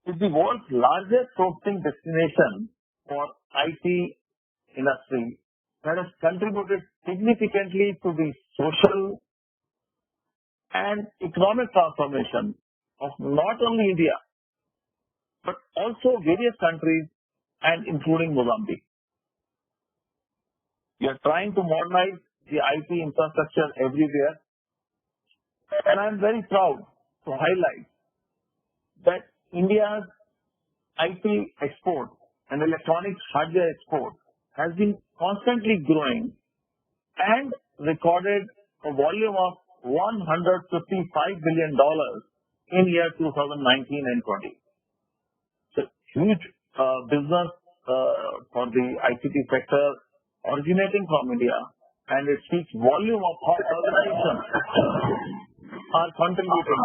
is the world's largest sourcing destination for IT industry that has contributed significantly to the social and economic transformation of not only India, but also various countries and including Mozambique. We are trying to modernize the IT infrastructure everywhere, and I am very proud to highlight that India's IT export and electronics hardware export has been constantly growing and recorded a volume of $155 billion in year 2019 and 20. It's a huge business for the ICT sector originating from India, and it speaks volume of how organizations are contributing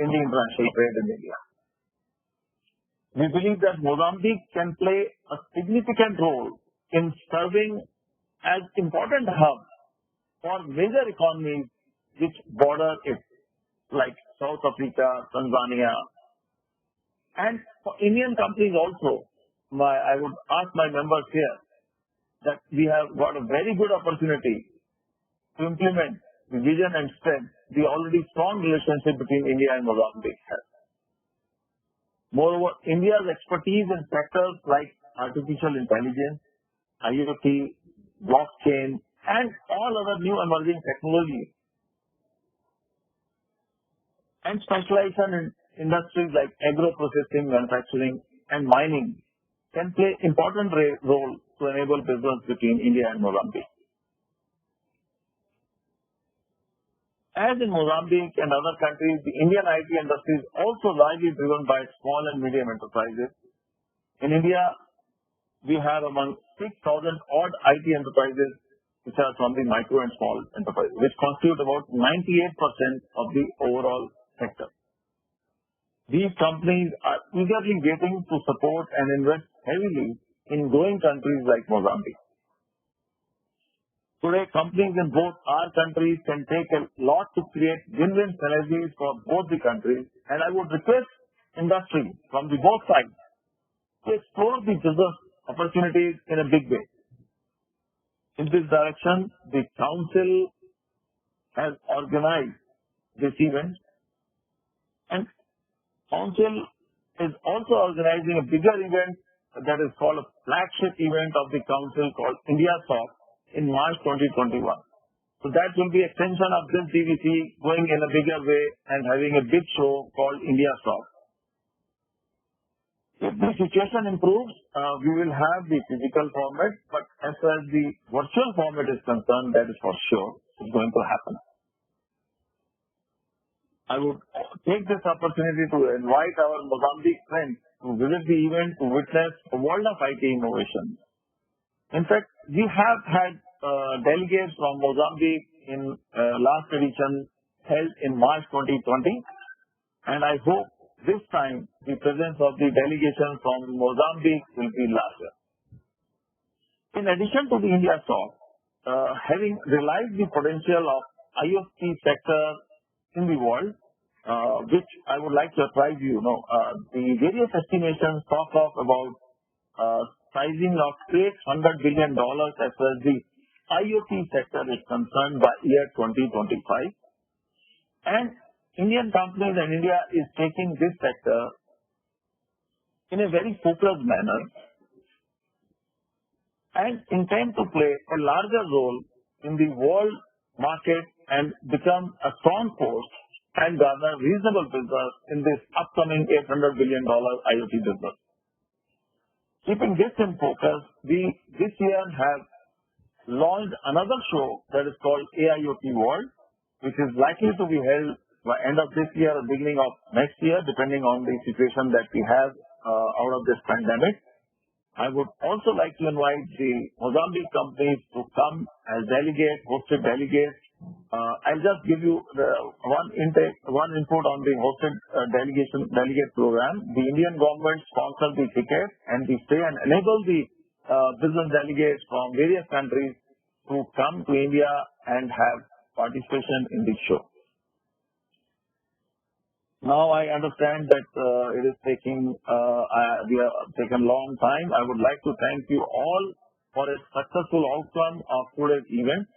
in the international trade in India. We believe that Mozambique can play a significant role in serving as important hub for major economies which border it, like South Africa, Tanzania, and for Indian companies also. I would ask my members here that we have got a very good opportunity to implement the vision and strength the already strong relationship between India and Mozambique has. Moreover, India's expertise in sectors like artificial intelligence, IoT, blockchain, and all other new emerging technologies, and specialization in industries like agro-processing, manufacturing, and mining can play important role to enable business between India and Mozambique. As in Mozambique and other countries, the Indian IT industry is also largely driven by small and medium enterprises. In India, we have among 6,000 odd IT enterprises which are from the micro and small enterprises, which constitute about 98% of the overall sector. These companies are eagerly waiting to support and invest heavily in growing countries like Mozambique. Today, companies in both our countries can take a lot to create win-win synergies for both the countries, and I would request industry from the both sides to explore the business opportunities in a big way. In this direction, the Council has organized this event, and Council is also organizing a bigger event that is called a flagship event of the Council called India Soft in March 2021. So that will be extension of this DVC going in a bigger way and having a big show called India Soft. If the situation improves, we will have the physical format, but as far as the virtual format is concerned, that is for sure is going to happen. I would take this opportunity to invite our Mozambique friends to visit the event to witness a world of IT innovation. In fact, we have had delegates from Mozambique in last edition held in March 2020, and I hope this time the presence of the delegation from Mozambique will be larger. In addition to the India Soft, having realized the potential of IoT sector in the world, which I would like to advise you, the various estimations talk of about sizing of $800 billion as far as the IoT sector is concerned by year 2025. And Indian companies and India is taking this sector in a very focused manner and intend to play a larger role in the world market and become a strong force and garner reasonable business in this upcoming $800 billion IoT business. Keeping this in focus, we this year have launched another show that is called AIoT World, which is likely to be held by end of this year or beginning of next year, depending on the situation that we have out of this pandemic. I would also like to invite the Mozambique companies to come as delegates, hosted delegates. I'll just give you one input on the hosted delegate program. The Indian government sponsored the ticket and the stay and enable the business delegates from various countries to come to India and have participation in this show. Now I understand that it is taking we have taken long time. I would like to thank you all for a successful outcome of today's event.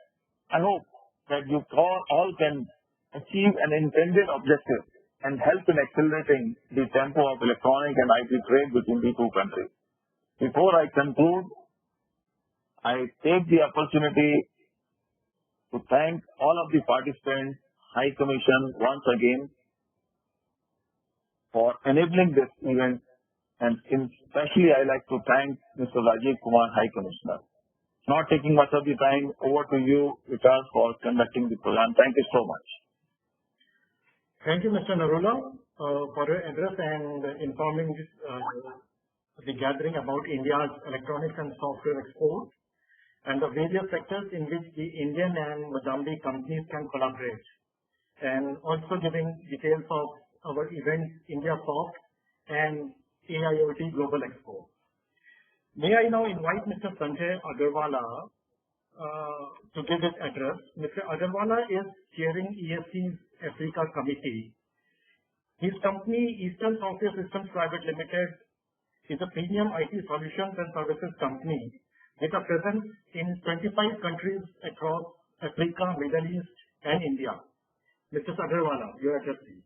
I hope that you all can achieve an intended objective and help in accelerating the tempo of electronic and IT trade between the two countries. Before I conclude, I take the opportunity to thank all of the participants, High Commission once again for enabling this event, and especially I like to thank Mr. Rajiv Kumar, High Commissioner. Not taking much of the time, over to you, Vikas, for conducting the program. Thank you so much. Thank you, Mr. Narula, for your address and informing the gathering about India's electronics and software export and the various sectors in which the Indian and Mozambique companies can collaborate, and also giving details of our event India Soft and AIoT Global Expo. May I now invite Mr. Sanjay Agarwala to give his address. Mr. Agarwala is chairing ESC's Africa Committee. His company, Eastern Software Systems Private Limited, is a premium IT solutions and services company with a presence in 25 countries across Africa, Middle East, and India. Mr. Agarwala, your address, please.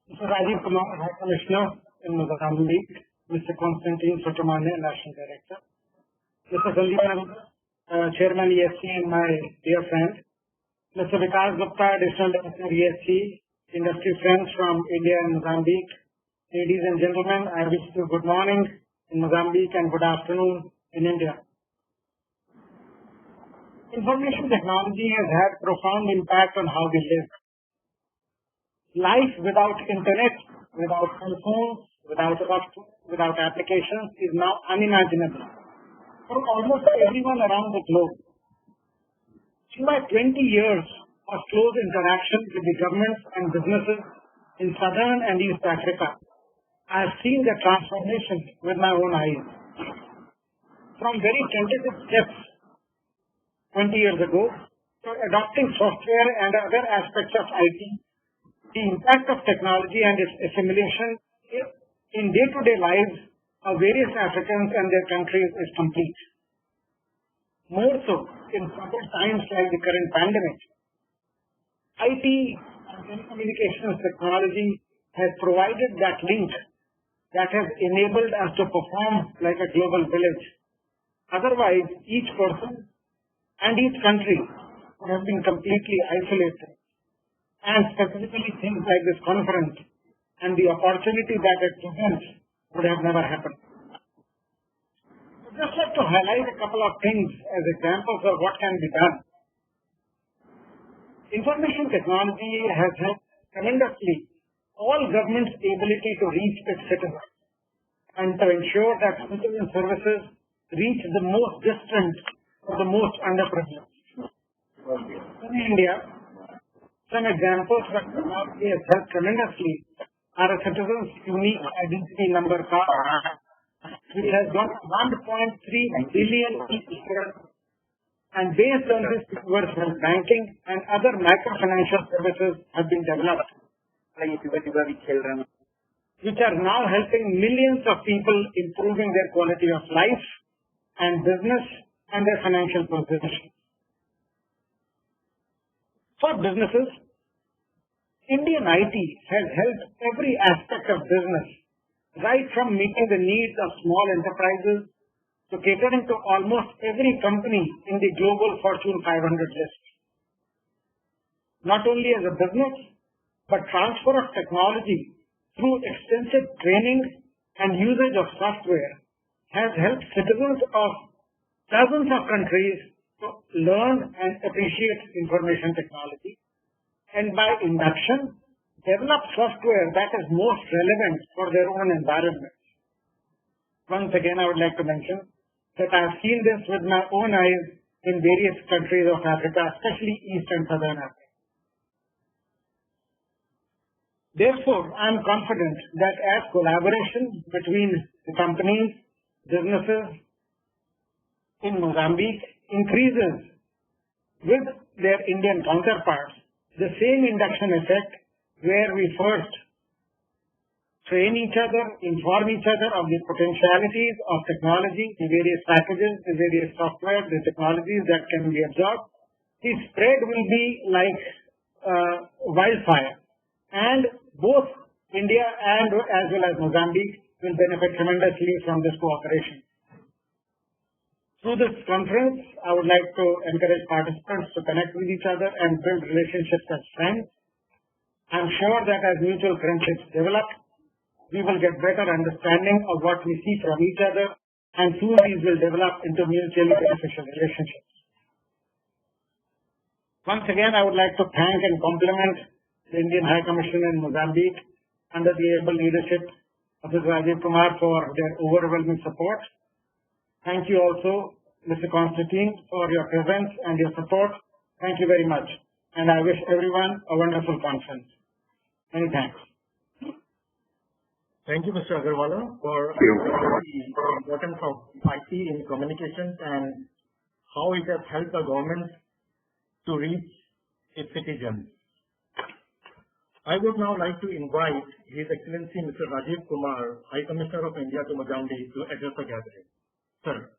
Mr. Rajiv Kumar, High Commissioner in Mozambique, Mr. Constantine Sotomane, National Director, Mr. Sandeep, Chairman ESC, and my dear friend, Mr. Vikas Gupta, Additional Director ESC, industry friends from India and Mozambique, ladies and gentlemen, I wish you good morning in Mozambique and good afternoon in India. Information technology has had profound impact on how we live. Life without internet, without cell phones, without applications is now unimaginable for almost everyone around the globe. In my 20 years of close interaction with the governments and businesses in Southern and East Africa, I have seen the transformation with my own eyes. From very tentative steps 20 years ago to adopting software and other aspects of IT, the impact of technology and its assimilation in day-to-day lives of various Africans and their countries is complete. More so in troubled times like the current pandemic. IT and telecommunications technology has provided that link that has enabled us to perform like a global village. Otherwise, each person and each country would have been completely isolated. And specifically things like this conference and the opportunity that it presents would have never happened. I'd just like to highlight a couple of things as examples of what can be done. Information technology has helped tremendously all governments' ability to reach its citizens and to ensure that citizen services reach the most distant or the most underprivileged. In India, some examples that technology has helped tremendously are a citizen's unique identity number card, which has got 1.3 billion people, and based on this, universal banking and other microfinancial services have been developed, which are now helping millions of people improving their quality of life and business and their financial position. For businesses, Indian IT has helped every aspect of business, right from meeting the needs of small enterprises to catering to almost every company in the global Fortune 500 list. Not only as a business, but transfer of technology through extensive training and usage of software has helped citizens of dozens of countries to learn and appreciate information technology, and by induction, develop software that is most relevant for their own environment. Once again, I would like to mention that I have seen this with my own eyes in various countries of Africa, especially East and Southern Africa. Therefore, I am confident that as collaboration between the companies, businesses in Mozambique increases with their Indian counterparts the same induction effect where we first train each other, inform each other of the potentialities of technology, the various packages, the various software, the technologies that can be absorbed. The spread will be like wildfire, and both India and as well as Mozambique will benefit tremendously from this cooperation. Through this conference, I would like to encourage participants to connect with each other and build relationships as friends. I am sure that as mutual friendships develop, we will get better understanding of what we see from each other, and soon these will develop into mutually beneficial relationships. Once again, I would like to thank and compliment the Indian High Commission in Mozambique under the able leadership of Mr. Rajiv Kumar for their overwhelming support. Thank you also, Mr. Constantine, for your presence and your support. Thank you very much. And I wish everyone a wonderful conference. Many thanks. Thank you, Mr. Agarwala, for the importance of IT in communications and how it has helped the government to reach its citizens. I would now like to invite His Excellency Mr. Rajiv Kumar, High Commissioner of India to Mozambique, to address the gathering. Sir.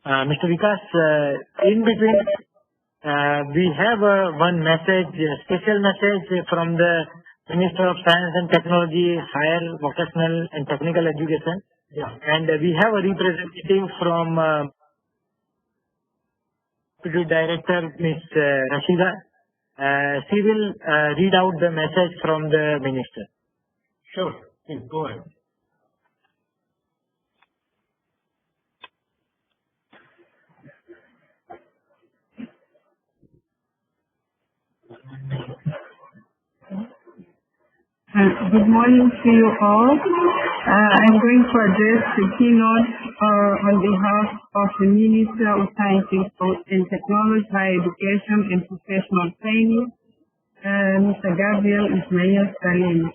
Mr. Vikas, in between, we have one message, a special message from the Minister of Science and Technology, Higher Vocational and Technical Education. Yeah. And we have a representative from Deputy Director, Ms. Rashida. She will read out the message from the Minister. Sure. Please go ahead. Good morning to you all. I'm going to address the keynote on behalf of the Minister of Science and Technology, Higher Education and Professional Training, Mr. Gabriel Ismail Salim.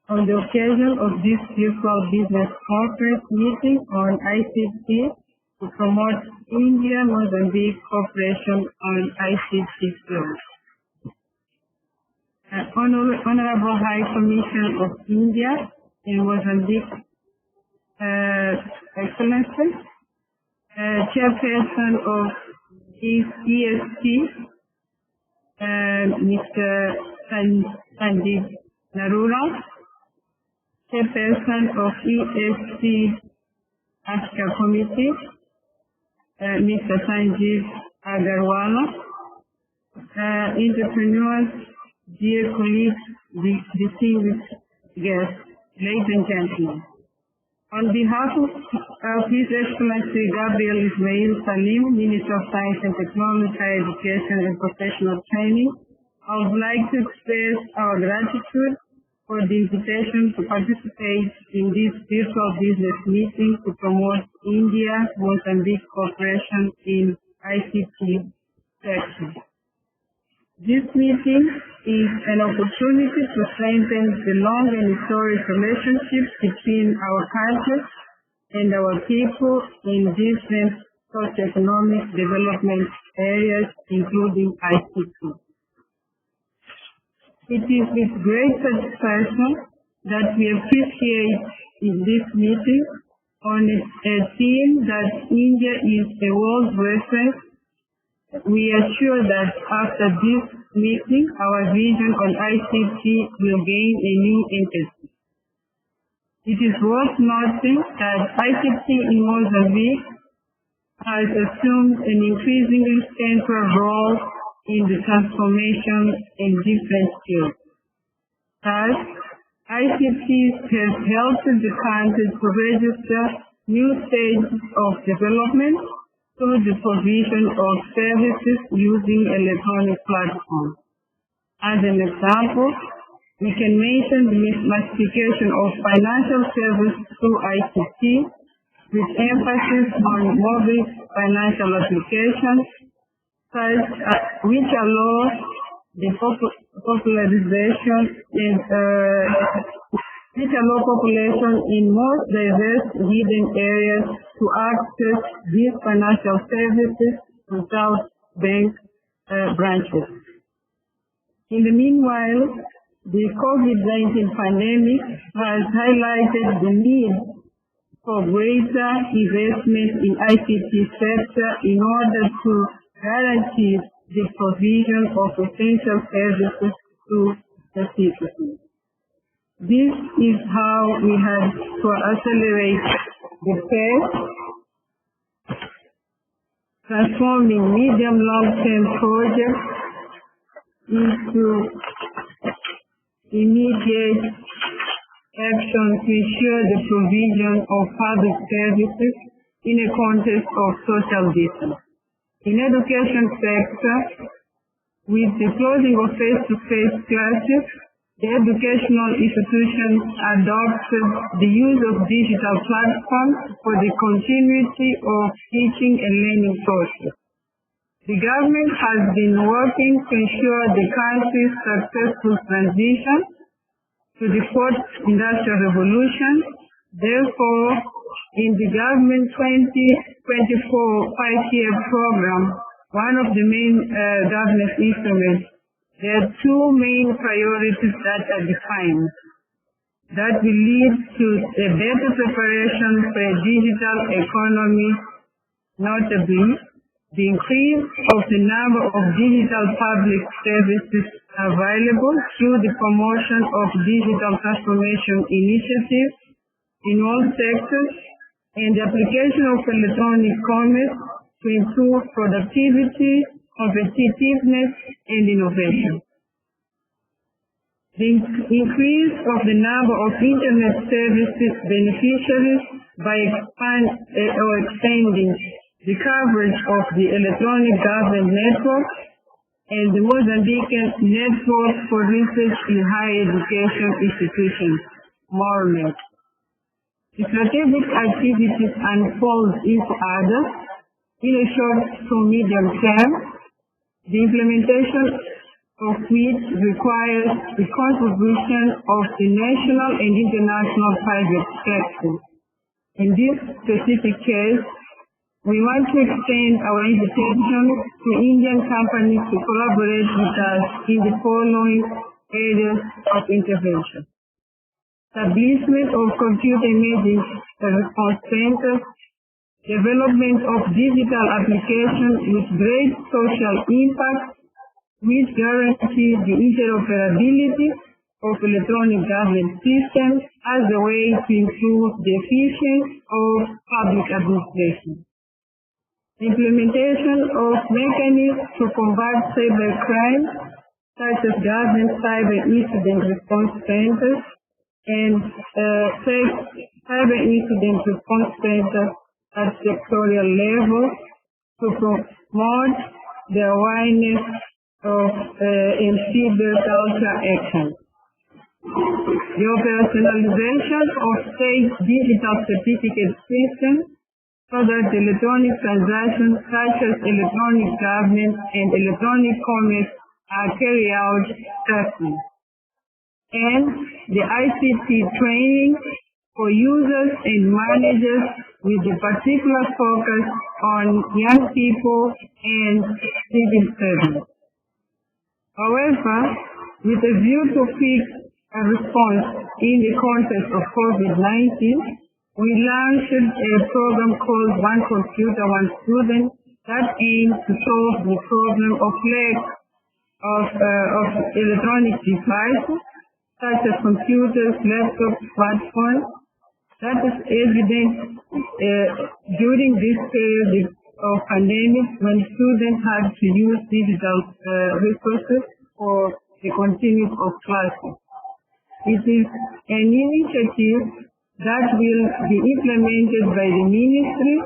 On the occasion of this virtual business conference meeting on ICT to promote India-Mozambique cooperation on ICT field. Honorable High Commission of India in Mozambique, Excellency, Chairperson of EST, Mr. Sanjeev Narula, Chairperson of EST Ashka Committee, Mr. Sanjeev Agarwala, entrepreneurs, dear colleagues, distinguished guests, ladies and gentlemen. On behalf of His Excellency Gabriel Ismail Salim, Minister of Science and Technology, Higher Education and Professional Training, I would like to express our gratitude for the invitation to participate in this virtual business meeting to promote India-Mozambique cooperation in ICT sector. This meeting is an opportunity to strengthen the long and historic relationships between our countries and our people in different socio-economic development areas, including ICT. It is with great satisfaction that we appreciate in this meeting on a theme that India is a world reference. We are sure that after this meeting, our vision on ICT will gain a new impetus. It is worth noting that ICT in Mozambique has assumed an increasingly central role in the transformation in different fields. Thus, ICT has helped the country to register new stages of development through the provision of services using electronic platforms. As an example, we can mention the massification of financial services through ICT, with emphasis on mobile financial applications, which allow the popularization with a low population in most diverse hidden areas to access these financial services without bank branches. In the meanwhile, the COVID-19 pandemic has highlighted the need for greater investment in ICT sector in order to guarantee the provision of essential services to the citizens. This is how we have to accelerate the pace, transforming medium long-term projects into immediate action to ensure the provision of public services in a context of social distance. In education sector, with the closing of face-to-face classes, the educational institutions adopted the use of digital platforms for the continuity of teaching and learning process. The government has been working to ensure the country's successful transition to the fourth industrial revolution. Therefore, in the government 2024 5-year program, one of the main governance instruments, there are two main priorities that are defined that will lead to a better preparation for a digital economy, notably the increase of the number of digital public services available through the promotion of digital transformation initiatives in all sectors and the application of electronic commerce to improve productivity, competitiveness, and innovation. The increase of the number of Internet services beneficiaries by extending the coverage of the electronic government network and the Mozambique network for research in higher education institutions, MORMET. The strategic activities unfold into others in a short to medium term, the implementation of which requires the contribution of the national and international private sector. In this specific case, we want to extend our invitation to Indian companies to collaborate with us in the following areas of intervention: establishment of computer imaging response centers, development of digital applications with great social impact, which guarantees the interoperability of electronic government systems as a way to improve the efficiency of public administration. Implementation of mechanisms to combat cybercrime, such as government cyber incident response centers and cyber incident response centers at sectorial level to promote the awareness of cyber culture action. The operationalization of state digital certificate systems so that electronic transactions such as electronic government and electronic commerce are carried out safely. And the ICT training for users and managers with a particular focus on young people and civil servants. However, with a view to fix a response in the context of COVID-19, we launched a program called One Computer, One Student that aims to solve the problem of lack of electronic devices such as computers, laptops, smartphones. That is evident during this period of pandemic when students had to use digital resources for the continuance of classes. It is an initiative that will be implemented by the ministry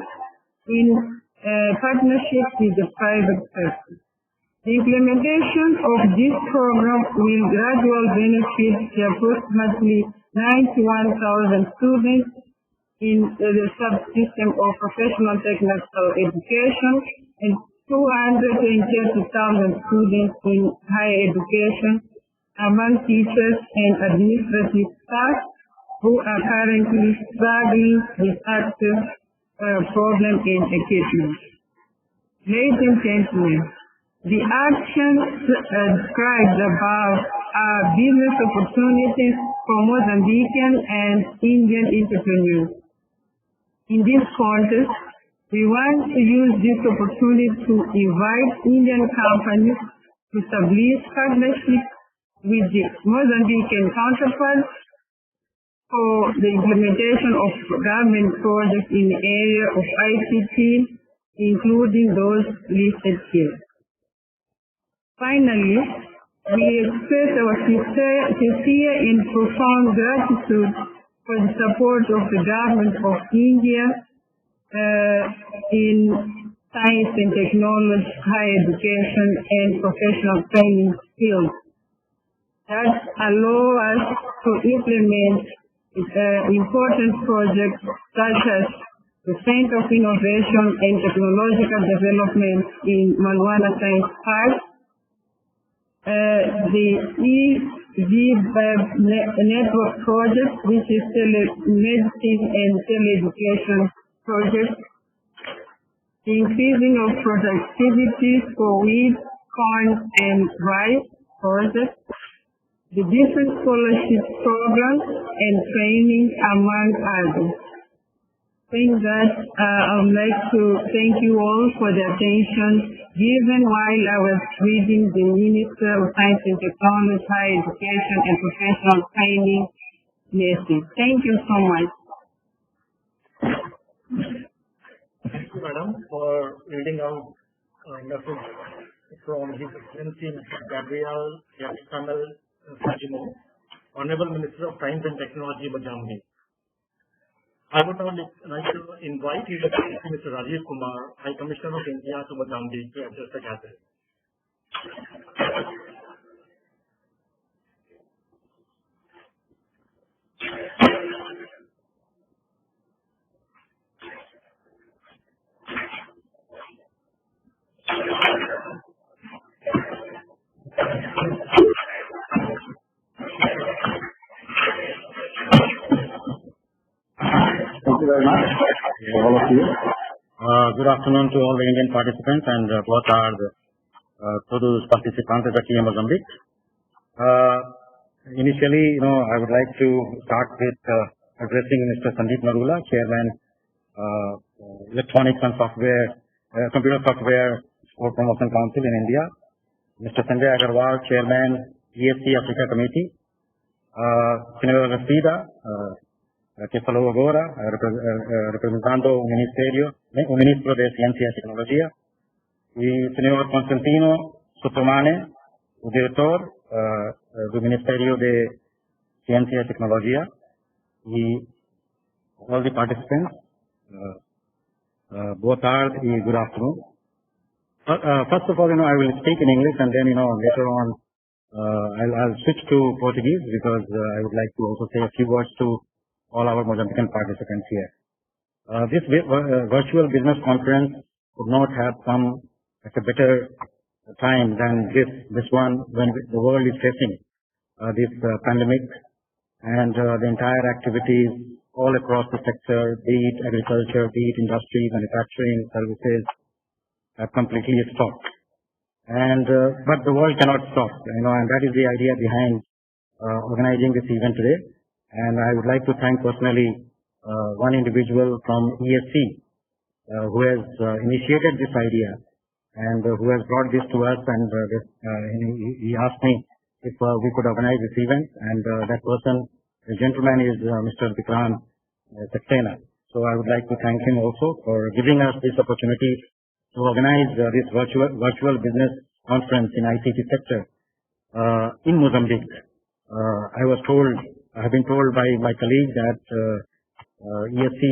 in partnership with the private sector. The implementation of this program will gradually benefit the approximately 91,000 students in the subsystem of professional technical education and 230,000 students in higher education among teachers and administrative staff who are currently struggling with access problem in equipment. Ladies and gentlemen, the actions described above are business opportunities for Mozambican and Indian entrepreneurs. In this context, we want to use this opportunity to invite Indian companies to establish partnerships with the Mozambican counterparts for the implementation of government projects in the area of ICT, including those listed here. Finally, we express our sincere and profound gratitude for the support of the government of India in science and technology, higher education, and professional training fields that allow us to implement important projects such as the Center of Innovation and Technological Development in Malwana Science Park, the network project, which is telemedicine and teleeducation project, the increasing of productivity for wheat, corn, and rice project, the different scholarship programs and training, among others. I think that I would like to thank you all for the attention given while I was reading the Minister of Science and Technology, Higher Education and Professional Training message. Thank you so much. Thank you, Madam, for reading out a message from His Excellency Mr. Gabriel Yakikanal Sajimo, Honorable Minister of Science and Technology, Mozambique. I would now like to invite His Excellency Mr. Rajiv Kumar, High Commissioner of India to Mozambique, to address the gathering. Thank you very much, all of you. Good afternoon to all the Indian participants and both are todos participantes aquí en Mozambique. Initially, I would like to start with addressing Mr. Sandeep Narula, Chairman, Electronics and Software, Computer Software Export Promotion Council in India. Mr. Sanjay Agarwal, Chairman, ESC Africa Committee. Señor Rafida, que falou agora, representando o Ministro de Ciencia e Tecnologia, e o Sr. Constantino Sotomane, o Diretor do Ministério de Ciência e Tecnologia, e all the participants, boa tarde e good afternoon. First of all, I will speak in English and then, later on, I'll switch to Portuguese because I would like to also say a few words to all our Mozambican participants here. This virtual business conference could not have come at a better time than this one when the world is facing this pandemic and the entire activities all across the sector, be it agriculture, be it industry, manufacturing, services, have completely stopped. But the world cannot stop, and that is the idea behind organizing this event today. And I would like to thank personally one individual from ESC who has initiated this idea and who has brought this to us, and he asked me if we could organize this event, and that person, the gentleman, is Mr. Vikram Saxena. So I would like to thank him also for giving us this opportunity to organize this virtual business conference in ICT sector in Mozambique. I have been told by my colleague that ESC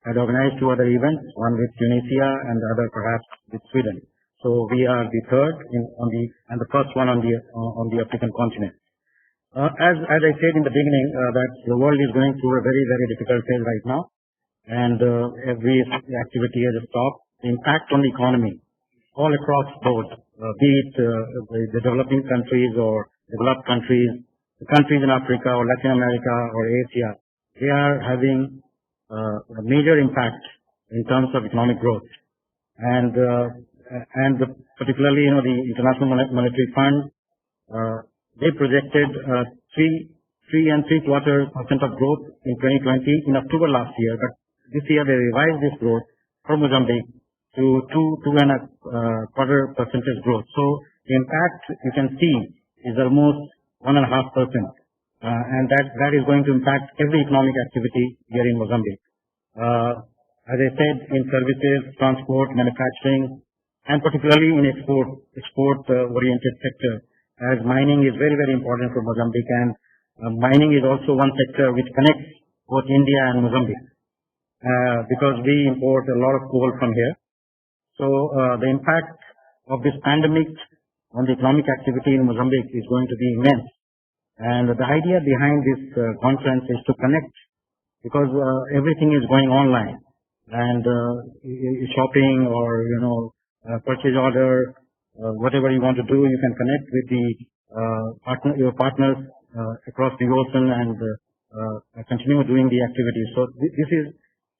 had organized 2 other events, one with Tunisia and the other perhaps with Sweden. So we are the third and the first one on the African continent. As I said in the beginning, that the world is going through a very, very difficult phase right now, and every activity has stopped. The impact on the economy all across board, be it the developing countries or developed countries, the countries in Africa or Latin America or Asia, they are having a major impact in terms of economic growth. And particularly, the International Monetary Fund, they projected 3.75% of growth in 2020 in October last year. But this year they revised this growth for Mozambique to 2.25% growth. So the impact you can see is almost 1.5%. And that is going to impact every economic activity here in Mozambique. As I said, in services, transport, manufacturing, and particularly in export-oriented sector, as mining is very, very important for Mozambique, and mining is also one sector which connects both India and Mozambique, because we import a lot of coal from here. So the impact of this pandemic on the economic activity in Mozambique is going to be immense. And the idea behind this conference is to connect, because everything is going online, and shopping or purchase order, whatever you want to do, you can connect with your partners across the ocean and continue doing the activities. So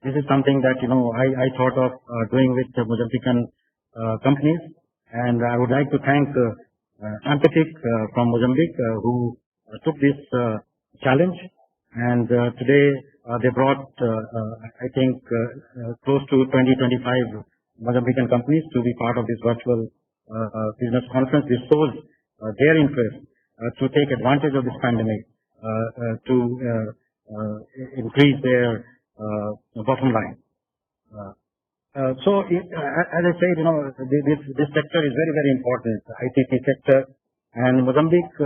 this is something that I thought of doing with the Mozambican companies, and I would like to thank Ampatic from Mozambique who took this challenge, and today they brought I think close to 20-25 Mozambican companies to be part of this virtual business conference. This shows their interest to take advantage of this pandemic to increase their bottom line. So as I said, this sector is very, very important, the ICT sector, and Mozambique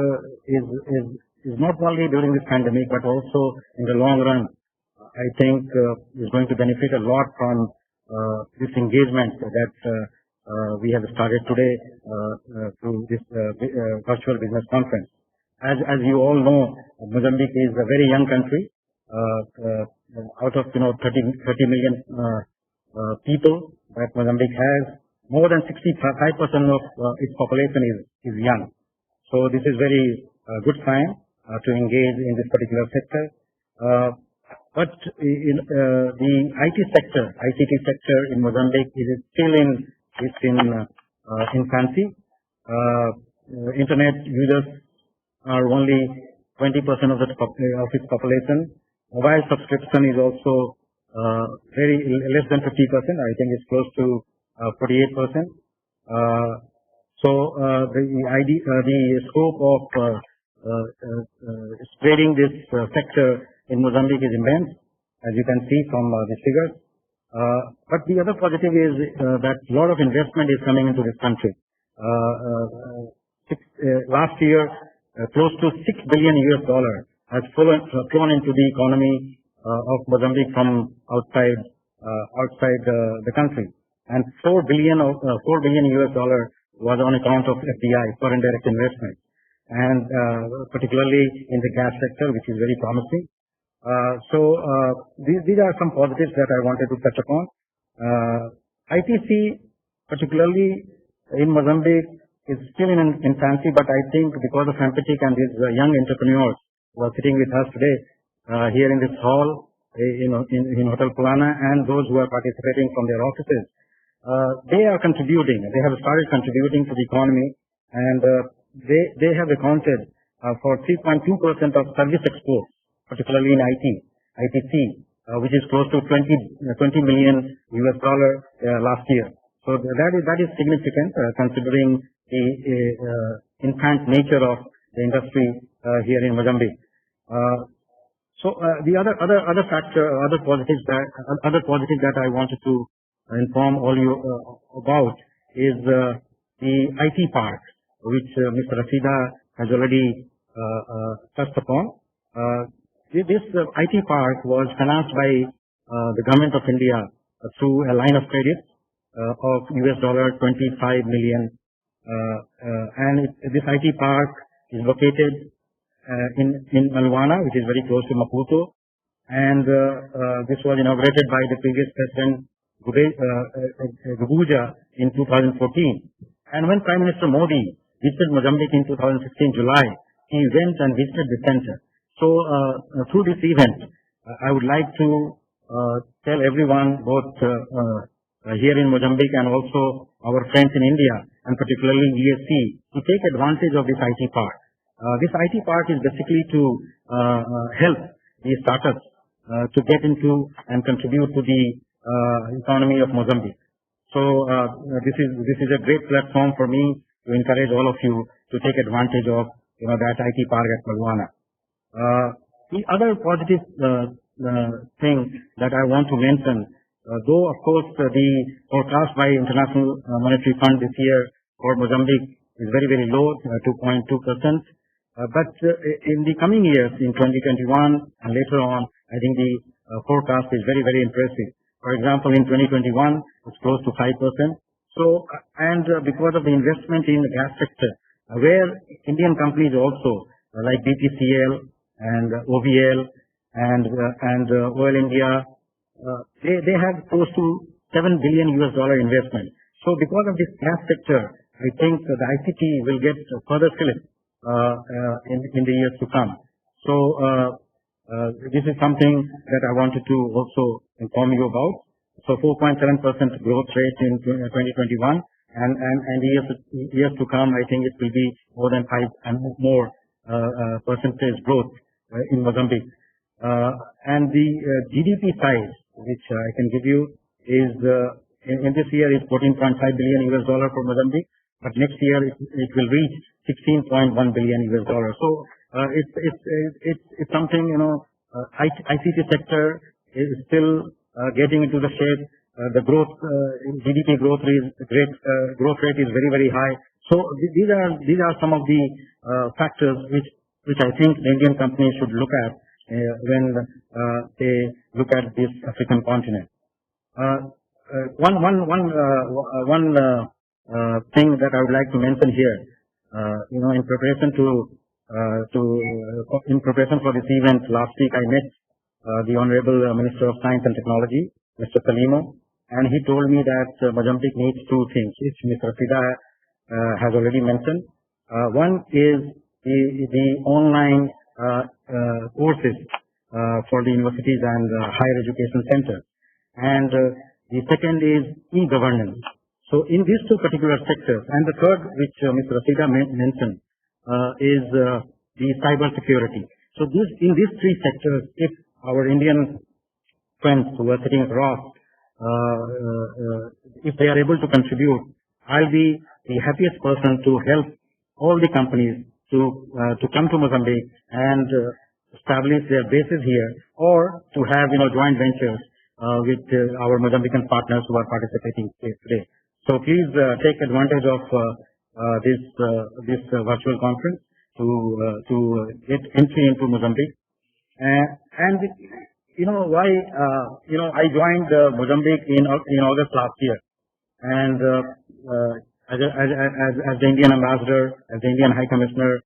is not only during this pandemic but also in the long run, I think is going to benefit a lot from this engagement that we have started today through this virtual business conference. As you all know, Mozambique is a very young country. Out of 30 million people that Mozambique has, more than 65% of its population is young. So this is very good sign to engage in this particular sector. But in the ICT sector in Mozambique is still in infancy. Internet users are only 20% of its population. Mobile subscription is also very less than 50%. I think it's close to 48%. So the scope of spreading this sector in Mozambique is immense, as you can see from these figures. But the other positive is that a lot of investment is coming into this country. Last year, close to $6 billion has flown into the economy of Mozambique from outside the country, and $4 billion was on account of FDI, foreign direct investment, and particularly in the gas sector, which is very promising. So these are some positives that I wanted to touch upon. ITC, particularly in Mozambique, is still in infancy, but I think because of Ampatic and these young entrepreneurs who are sitting with us today here in this hall, in Hotel Pulana, and those who are participating from their offices, they are contributing. They have started contributing to the economy, and they have accounted for 3.2% of service exports, particularly in ITC, which is close to $20 million last year. So that is significant considering the infant nature of the industry here in Mozambique. So the other factor, other positives that I wanted to inform all you about is the IT park, which Mr. Rafida has already touched upon. This IT park was financed by the government of India through a line of credit of $25 million. And this IT park is located in Malwana, which is very close to Maputo. And this was inaugurated by the previous president, Gubuja, in 2014. And when Prime Minister Modi visited Mozambique in 2016 July, he went and visited the center. So through this event, I would like to tell everyone, both here in Mozambique and also our friends in India, and particularly ESC, to take advantage of this IT park. This IT park is basically to help these startups to get into and contribute to the economy of Mozambique. So this is a great platform for me to encourage all of you to take advantage of that IT park at Malwana. The other positive thing that I want to mention, though of course the forecast by International Monetary Fund this year for Mozambique is very, very low, 2.2%. But in the coming years, in 2021 and later on, I think the forecast is very, very impressive. For example, in 2021, it's close to 5%. So, and because of the investment in the gas sector, where Indian companies also, like BPCL and OVL and Oil India, they have close to $7 billion investment. So because of this gas sector, I think the ICT will get further fillip in the years to come. So this is something that I wanted to also inform you about. So 4.7% growth rate in 2021, and years to come, I think it will be more than 5 and more percentage growth in Mozambique. And the GDP size, which I can give you, is in this year is $14.5 billion for Mozambique, but next year it will reach $16.1 billion. So it's something, ICT sector is still getting into the shape. The growth, GDP growth rate is very, very high. So these are some of the factors which I think the Indian companies should look at when they look at this African continent. One thing that I would like to mention here, in preparation for this event last week, I met the Honorable Minister of Science and Technology, Mr. Salimo, and he told me that Mozambique needs two things, which Mr. Rafida has already mentioned. One is the online courses for the universities and higher education centers, and the second is e-governance. So in these two particular sectors, and the third, which Mr. Rafida mentioned, is the cyber security. So in these three sectors, if our Indian friends who are sitting across, if they are able to contribute, I'll be the happiest person to help all the companies to come to Mozambique and establish their bases here, or to have joint ventures with our Mozambican partners who are participating today. So please take advantage of this virtual conference to get entry into Mozambique. And why I joined Mozambique in August last year, and as the Indian ambassador, as the Indian High Commissioner,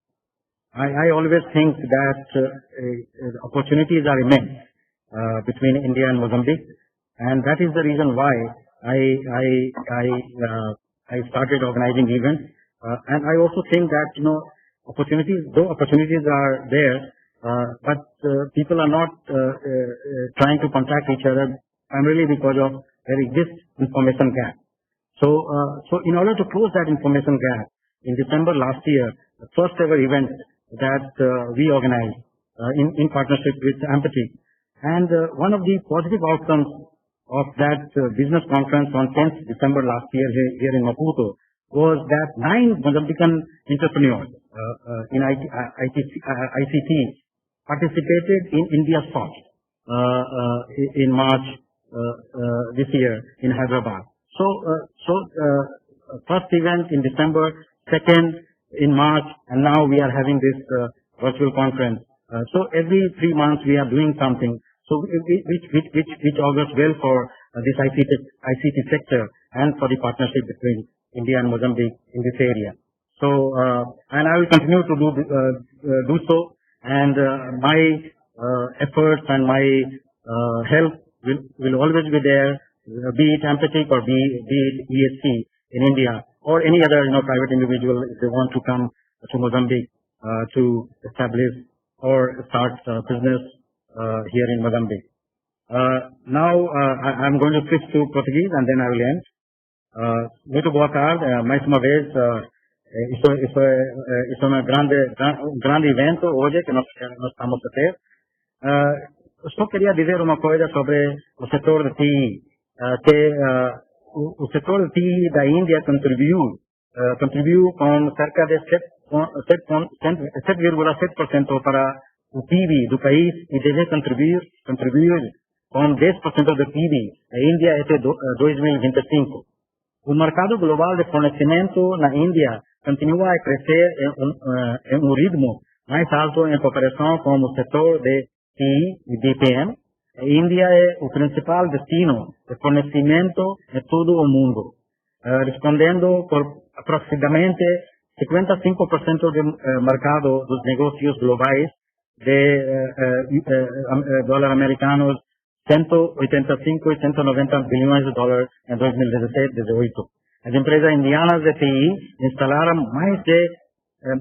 I always think that opportunities are immense between India and Mozambique, and that is the reason why I started organizing events. And I also think that though opportunities are there, but people are not trying to contact each other, primarily because of there exists information gap. So in order to close that information gap, in December last year, the first ever event that we organized in partnership with Empathy, and one of the positive outcomes of that business conference on 10th December last year here in Maputo was that 9 Mozambican entrepreneurs in ICT participated in India's Soft in March this year in Hyderabad. So first event in December, second in March, and now we are having this virtual conference. So every 3 months we are doing something. So which augurs well for this ICT sector and for the partnership between India and Mozambique in this area. So and I will continue to do so, and my efforts and my help will always be there, be it Empathic or be it ESC in India, or any other private individual if they want to come to Mozambique to establish or start business here in Mozambique. Now, I'm going to switch to Portuguese and then I will end. Muito boa tarde, mais uma vez, isso é um grande evento hoje que nós estamos a ter. Eu só queria dizer uma coisa sobre o setor de TI, o setor de TI da Índia contribuiu com cerca de 7,7% para o PIB do país e deve contribuir com 10% do PIB da Índia até 2025. O mercado global de fornecimento na Índia continua a crescer em um ritmo mais alto em comparação com o setor de TI e DPM. A Índia é o principal destino de fornecimento de todo o mundo, respondendo por aproximadamente 55% do mercado dos negócios globais de dólares americanos, 185 e 190 bilhões de dólares em 2017-18. As empresas indianas de TI instalaram mais de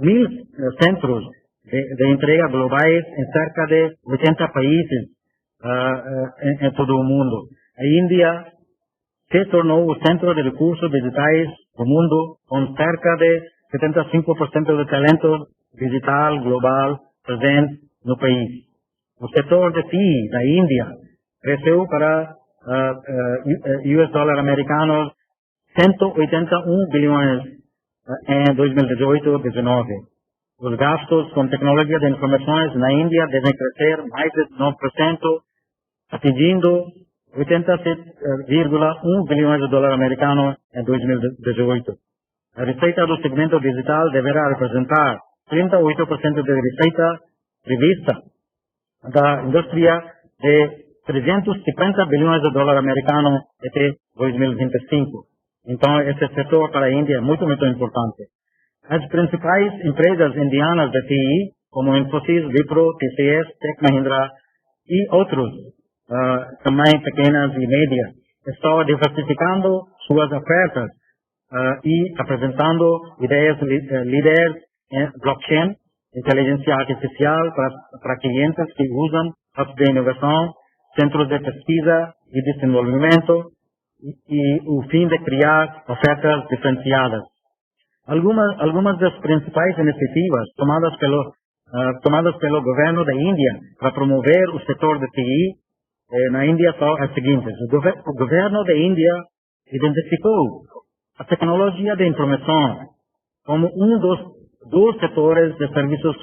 1.000 centros de entrega globais em cerca de 80 países em todo o mundo. A Índia se tornou o centro de recursos digitais do mundo, com cerca de 75% de talento digital global presente no país. O setor de TI da Índia cresceu para US dólares americanos 181 bilhões em 2018-19. Os gastos com tecnologia de informações na Índia devem crescer mais de 9%, atingindo 87,1 bilhões de dólares americanos em 2018. A receita do segmento digital deverá representar 38% da receita prevista da indústria de 350 bilhões de dólares americanos até 2025. Então, esse setor para a Índia é muito, muito importante. As principais empresas indianas de TI, como Infosys, Wipro, TCS, Tech Mahindra e outros, também pequenas e médias, estão diversificando suas ofertas e apresentando ideias líderes em blockchain, inteligência artificial para clientes que usam hubs de inovação, centros de pesquisa e desenvolvimento e o fim de criar ofertas diferenciadas. Algumas das principais iniciativas tomadas pelo governo da Índia para promover o setor de TI na Índia são as seguintes. O governo da Índia identificou a tecnologia de informação como um dos setores de serviços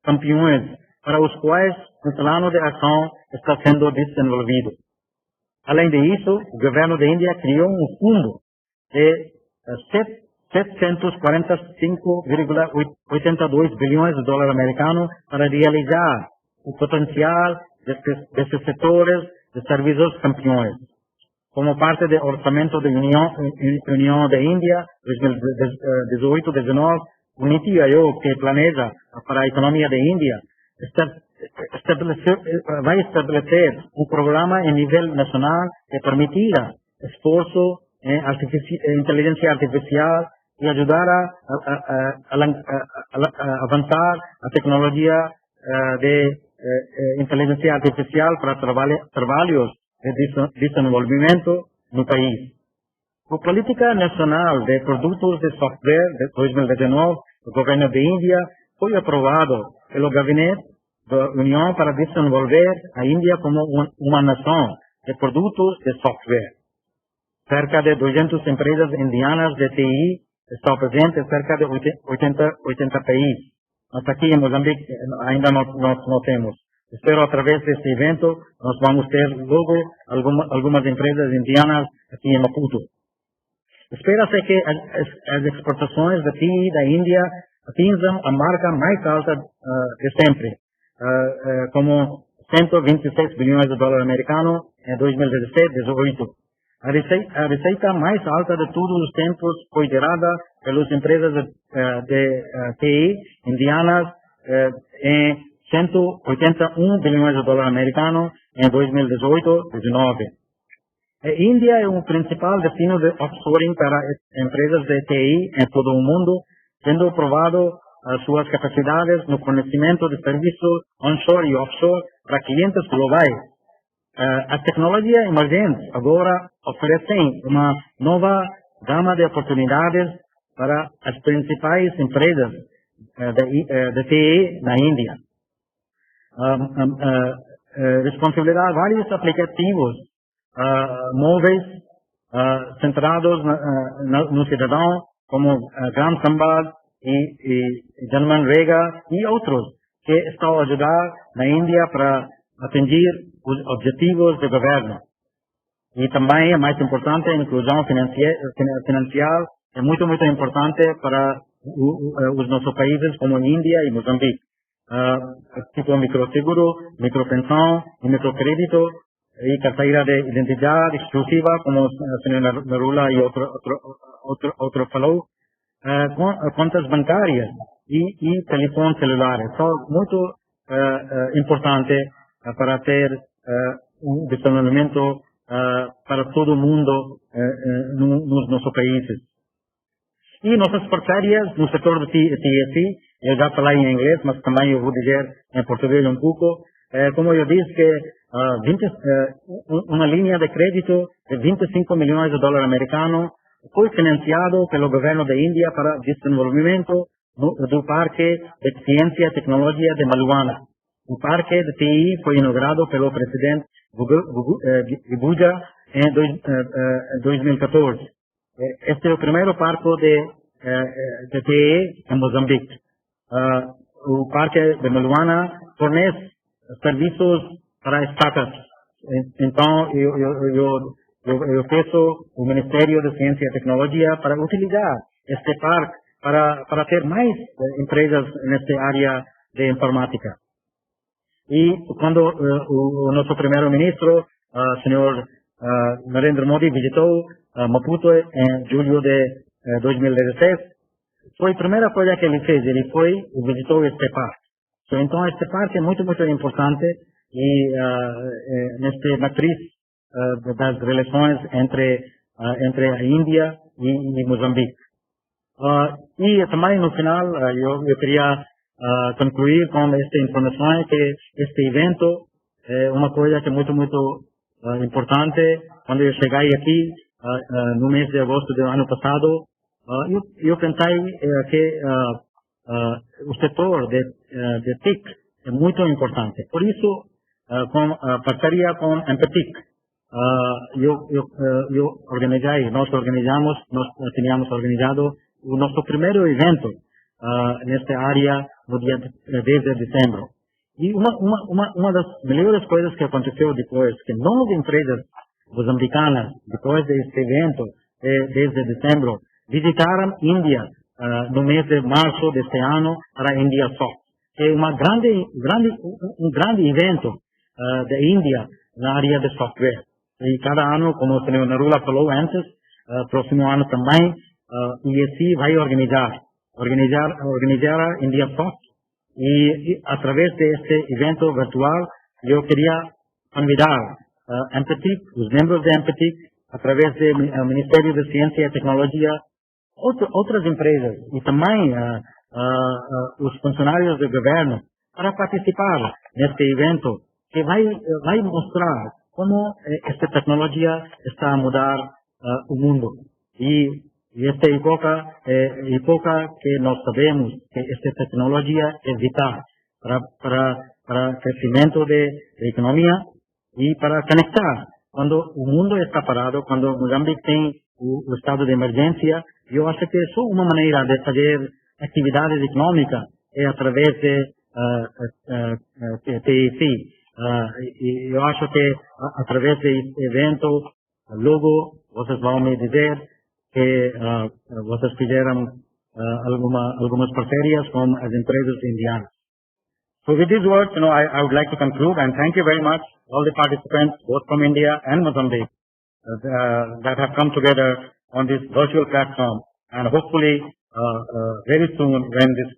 campeões para os quais um plano de ação está sendo desenvolvido. Além disso, o governo da Índia criou um fundo de 745,82 bilhões de dólares americanos para realizar o potencial desses setores de serviços campeões. Como parte do orçamento da União da Índia 2018-19, o NITI Aayog, que planeja para a economia da Índia, vai estabelecer um programa em nível nacional que permitirá esforço em inteligência artificial e ajudará a avançar a tecnologia de inteligência artificial para trabalhos de desenvolvimento no país. A Política Nacional de Produtos de Software de 2019 do Governo da Índia foi aprovado pelo Gabinete da União para desenvolver a Índia como uma nação de produtos de software. Cerca de 200 empresas indianas de TI estão presentes em cerca de 80 países. Mas aqui em Moçambique ainda não temos. Espero, através deste evento, nós vamos ter logo algumas empresas indianas aqui em Maputo. Espera-se que as exportações de TI da Índia atinjam a marca mais alta de sempre, como 126 bilhões de dólares americanos em 2017-18. A receita mais alta de todos os tempos foi gerada pelas empresas de TI indianas em 181 bilhões de dólares americanos em 2018-19. A Índia é o principal destino de offshoring para empresas de TI em todo o mundo, sendo aprovado suas capacidades no fornecimento de serviços onshore e offshore para clientes globais. As tecnologias emergentes agora oferecem uma nova gama de oportunidades para as principais empresas de TI na Índia. Responsabilidade vários aplicativos móveis centrados no cidadão, como Gram Sambal e Janman Rega e outros, que estão a ajudar na Índia para atingir os objetivos do governo. E também, mais importante, a inclusão financeira é muito importante para os nossos países como Índia e Mozambique. Tipo microseguro, micropensão e microcrédito e carteira de identidade exclusiva, como a senhora Narula e outro falou, contas bancárias e telefones celulares. São muito importantes para ter desenvolvimento para todo mundo nos nossos países. E nossas parcerias no setor do TSI, eu já falei em inglês, mas também eu vou dizer em português um pouco. Como eu disse, que uma linha de crédito de 25 milhões de dólares americanos foi financiado pelo governo da Índia para desenvolvimento do Parque de Ciência e Tecnologia de Maluana. O Parque de TI foi inaugurado pelo presidente Gubuja em 2014. Este é o primeiro parque de TI em Mozambique. O Parque de Maluana fornece serviços para startups. Então, eu peço o Ministério da Ciência e Tecnologia para utilizar este parque para ter mais empresas nesta área de informática. E quando o nosso primeiro-ministro, senhor Narendra Modi, visitou Maputo em julho de 2016, foi a primeira coisa que ele fez. Ele foi e visitou este parque. Então, este parque é muito importante e nesta matriz das relações entre a Índia e Moçambique. E também, no final, eu queria concluir com esta informação que este evento é uma coisa que é muito importante. Quando eu cheguei aqui, no mês de agosto do ano passado, eu pensei que o setor de TIC é muito importante. Por isso, com a parceria com Empatic, nós tínhamos organizado o nosso primeiro evento nesta área no dia 10 de dezembro. E uma das melhores coisas que aconteceu depois, que 9 empresas moçambicanas, depois deste evento, 10 de dezembro, visitaram Índia no mês de março deste ano para a India Soft. É um grande evento da Índia na área de software. E cada ano, como o senhor Narula falou antes, próximo ano também, IEC vai organizar a India Soft. E através deste evento virtual, eu queria convidar Empatic, os membros da Empatic, através do Ministério da Ciência e Tecnologia, outras empresas e também os funcionários do governo para participar neste evento que vai mostrar como esta tecnologia está a mudar o mundo. E esta época é época que nós sabemos que esta tecnologia é vital para o crescimento da economia e para conectar. Quando o mundo está parado, quando Moçambique tem o estado de emergência, eu acho que só uma maneira de fazer atividades econômicas é através de TIC. E eu acho que através deste evento, logo vocês vão me dizer que vocês fizeram algumas parcerias com as empresas indianas. So with these words, I would like to conclude and thank you very much, all the participants, both from India and Mozambique, that have come together on this virtual platform. And hopefully, very soon, when this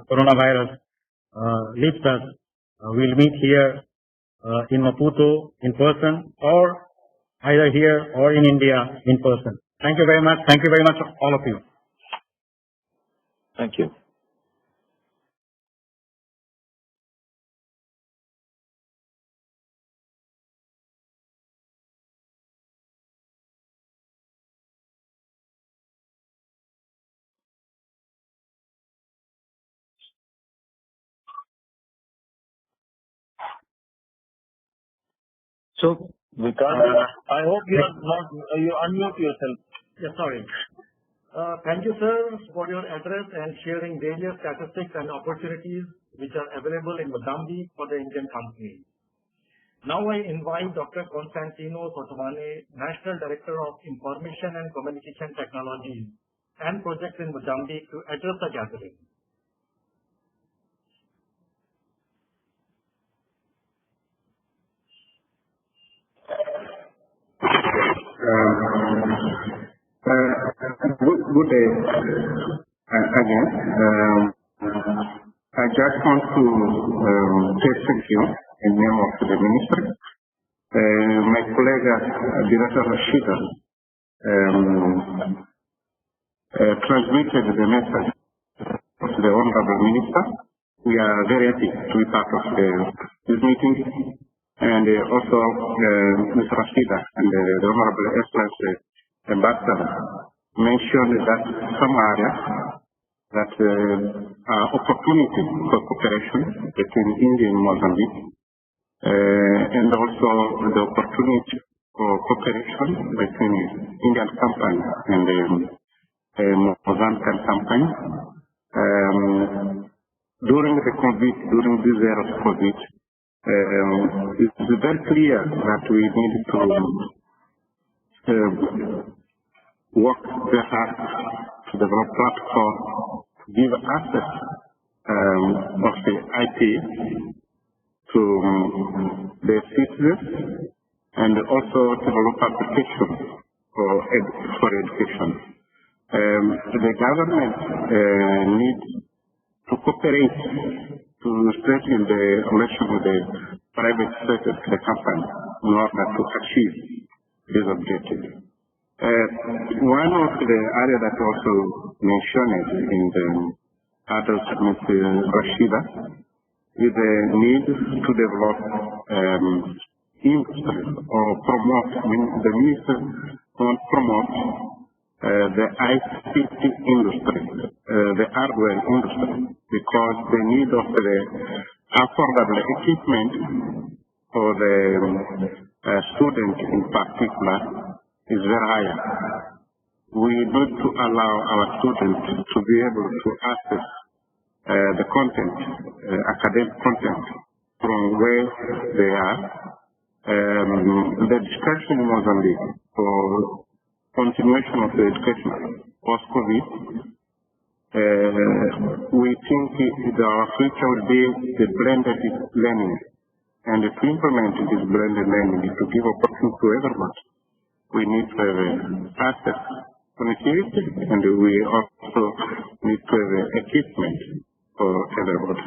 coronavirus leaves us, we'll meet here in Maputo in person, or either here or in India in person. Thank you very much. Thank you very much, all of you. Thank you. So, Vikas, I hope you are not, you unmute yourself. Yeah, sorry. Thank you, sir, for your address and sharing various statistics and opportunities which are available in Mozambique for the Indian company. Now I invite Dr. Constantino Sotomane, National Director of Information and Communication Technologies and Projects in Mozambique, to address the gathering. Good day again. I just want to say thank you in name of the ministry. My colleague, Director Rashida, transmitted the message of the Honorable Minister. We are very happy to be part of this meeting. And also Mr. Rashida and the Honorable Excellency Ambassador mentioned that some areas that are opportunities for cooperation between India and Mozambique, and also the opportunity for cooperation between Indian companies and Mozambican companies. During the COVID, during this era of COVID, it's very clear that we need to work very hard to develop platform to give access of the IT to the citizens, and also to develop applications for education. The government needs to cooperate to strengthen the relation with the private sector, the company, in order to achieve this objective. One of the areas that also mentioned in the other segment, Rashida, is the need to develop industry or promote. I mean, the minister wants to promote the ICT industry, the hardware industry, because the need of the affordable equipment for the student in particular is very high. We need to allow our students to be able to access the content, academic content from where they are. The discussion in Mozambique for continuation of the education post-COVID, we think our future will be the blended learning, and to implement this blended learning is to give opportunity to everyone. We need to have access connectivity, and we also need to have equipment for everybody.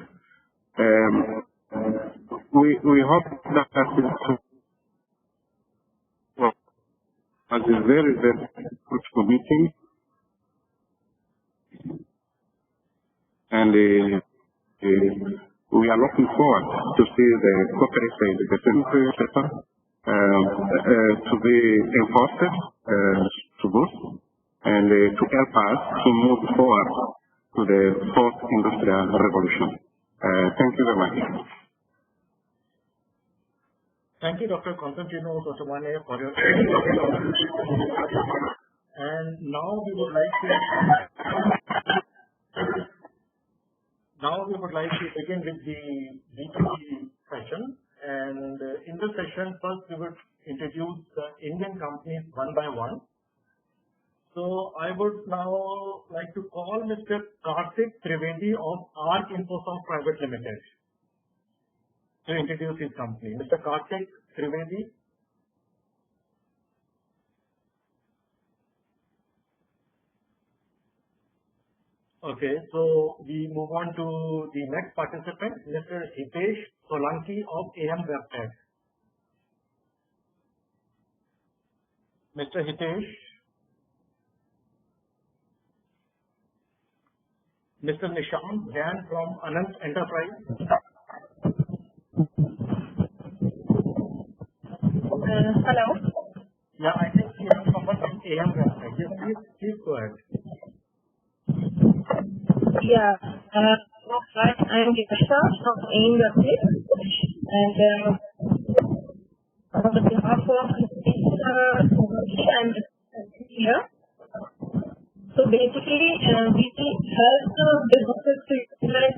We hope that as a very, very fruitful meeting, and we are looking forward to see the cooperation with the sanitary sector to be enforced to boost and to help us to move forward to the fourth industrial revolution. Thank you very much. Thank you, Dr. Constantino Sotomane, for your and now we would like to begin with the B2B session. And in this session, first we will introduce the Indian companies one by one. So I would now like to call Mr. Karthik Trivedi of ARC Infosoft Private Limited to introduce his company. Mr. Karthik Trivedi. Okay, so we move on to the next participant, Mr. Hitesh Solanki of AM Webtech. Mr. Hitesh. Mr. Nishant Jain from Anant Enterprise. Hello. Yeah, I think you have someone from AM Webtech. Yes, please go ahead. Yeah. Hi, I am Gita from AM Webtech, and on behalf of and here. So basically, we help the businesses to utilize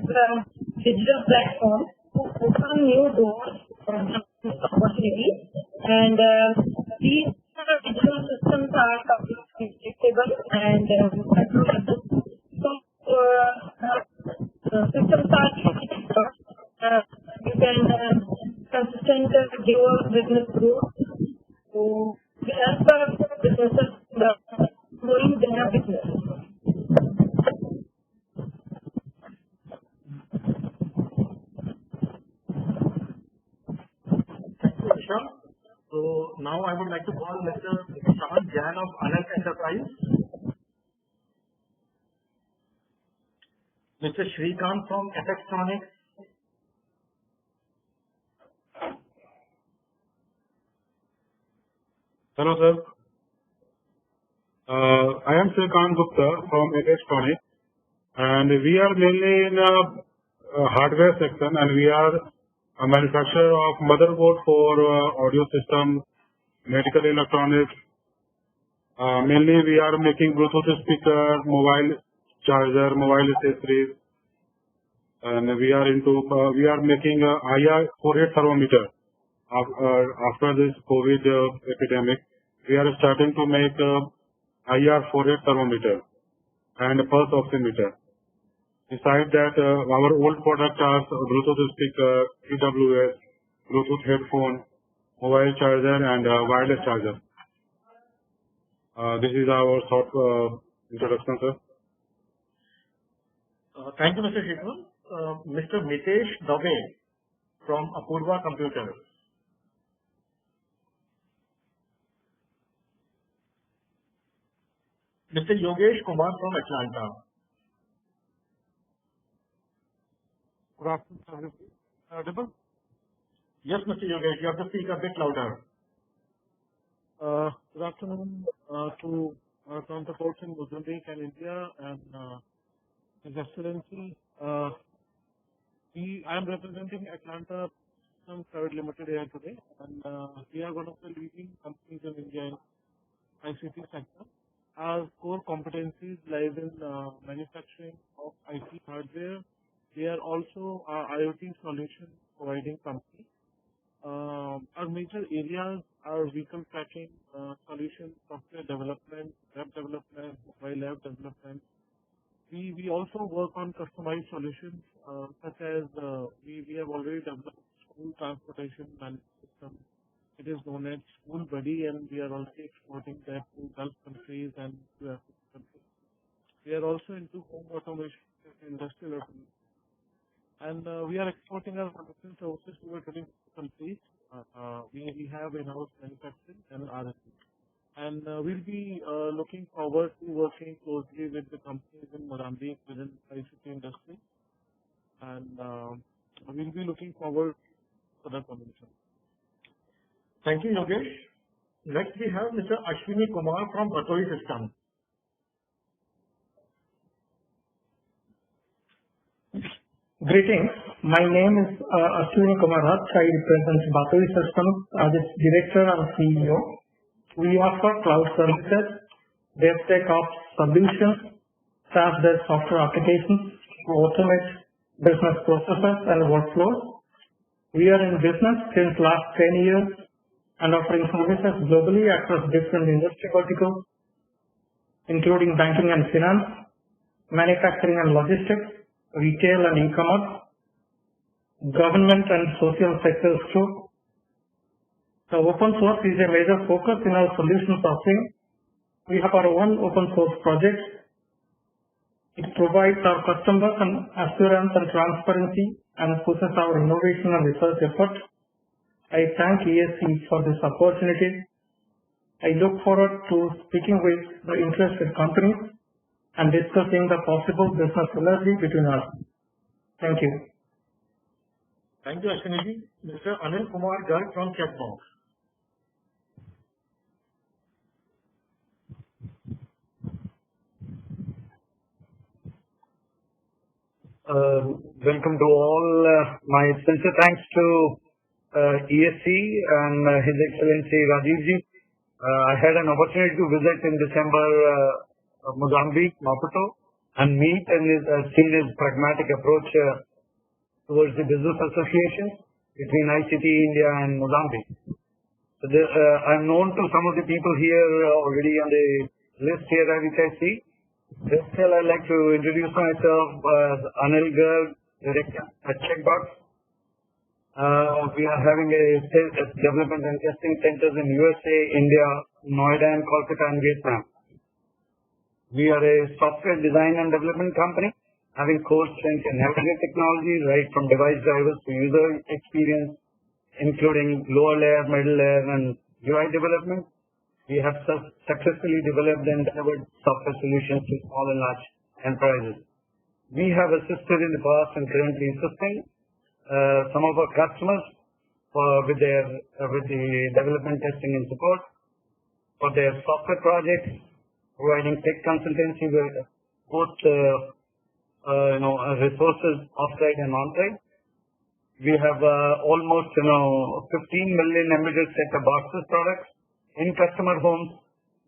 digital platforms to open new doors for opportunities. And these digital systems are predictable and so systems are you can consistent your business growth. So we help businesses growing their business. Thank you, Isha. So now I would like to call Mr. Sean Jan of Anand Enterprise, Mr. Shrikant from Electronics, Hello, sir. I am Shrikant Gupta from Electronics, and we are mainly in a hardware section, and we are a manufacturer of motherboard for audio system, medical electronics. Mainly, we are making Bluetooth speaker, mobile charger, mobile accessories, and we are making a IR forehead thermometer. After this COVID epidemic, we are starting to make IR forehead thermometer and a pulse oximeter. Besides that, our old products are Bluetooth speaker, TWS, Bluetooth headphone, mobile charger, and wireless charger. This is our short introduction, sir. Thank you, Mr. Shrikant. Mr. Mitesh Dave from Apurva Computers. Mr. Yogesh Kumar from Atlanta. Good afternoon, everybody. Audible? Yes, Mr. Yogesh, you have to speak a bit louder. Good afternoon to our counterparts in Mozambique and India, and His Excellency. I am representing Atlanta Private Limited here today, and we are one of the leading companies in India in ICT sector. Our core competencies lies in manufacturing of IT hardware. We are also IoT solution providing company. Our major areas are vehicle tracking solution, software development, web development, mobile app development. We also work on customized solutions such as we have already developed school transportation management system. It is known as School Buddy, and we are also exporting that to Gulf countries and to African countries. We are also into home automation and industrial automation. And we are exporting our production services to 20 countries. We have in-house manufacturing and R&D. And we'll be looking forward to working closely with the companies in Mozambique within the ICT industry. And we'll be looking forward for that combination. Thank you, Yogesh. Next, we have Mr. Ashwini Kumar from Batoi Systems. Greetings. My name is Ashwini Kumar. I represent Batoi Systems as its Director and CEO. We offer cloud services, DevSecOps solutions, SaaS-based software applications to automate business processes and workflows. We are in business since last 10 years and offering services globally across different industry verticals, including banking and finance, manufacturing and logistics, retail and e-commerce, government and social sectors too. The open source is a major focus in our solutions offering. We have our own open source project. It provides our customers an assurance and transparency and pushes our innovation and research effort. I thank ESC for this opportunity. I look forward to speaking with the interested companies and discussing the possible business synergy between us. Thank you. Thank you, Ashwini. Mr. Anil Kumar Garg from Checkbox. Welcome to all. My sincere thanks to ESC and His Excellency Rajivji. I had an opportunity to visit in December Mozambique, Maputo, and meet and seen his pragmatic approach towards the business associations between ICT India and Mozambique. So I'm known to some of the people here already on the list here, which I see. Still, I'd like to introduce myself as Anil Garg, Director at Checkbox. We are having a development and testing centers in USA, India, Noida, and Kolkata, and Vietnam. We are a software design and development company, having core strength in embedded technology, right from device drivers to user experience, including lower layer, middle layer, and UI development. We have successfully developed and delivered software solutions to small and large enterprises. We have assisted in the past and currently assisting some of our customers with the development, testing, and support for their software projects, providing tech consultancy with both resources offsite and onsite. We have almost 15 million embedded set-top boxes products in customer homes.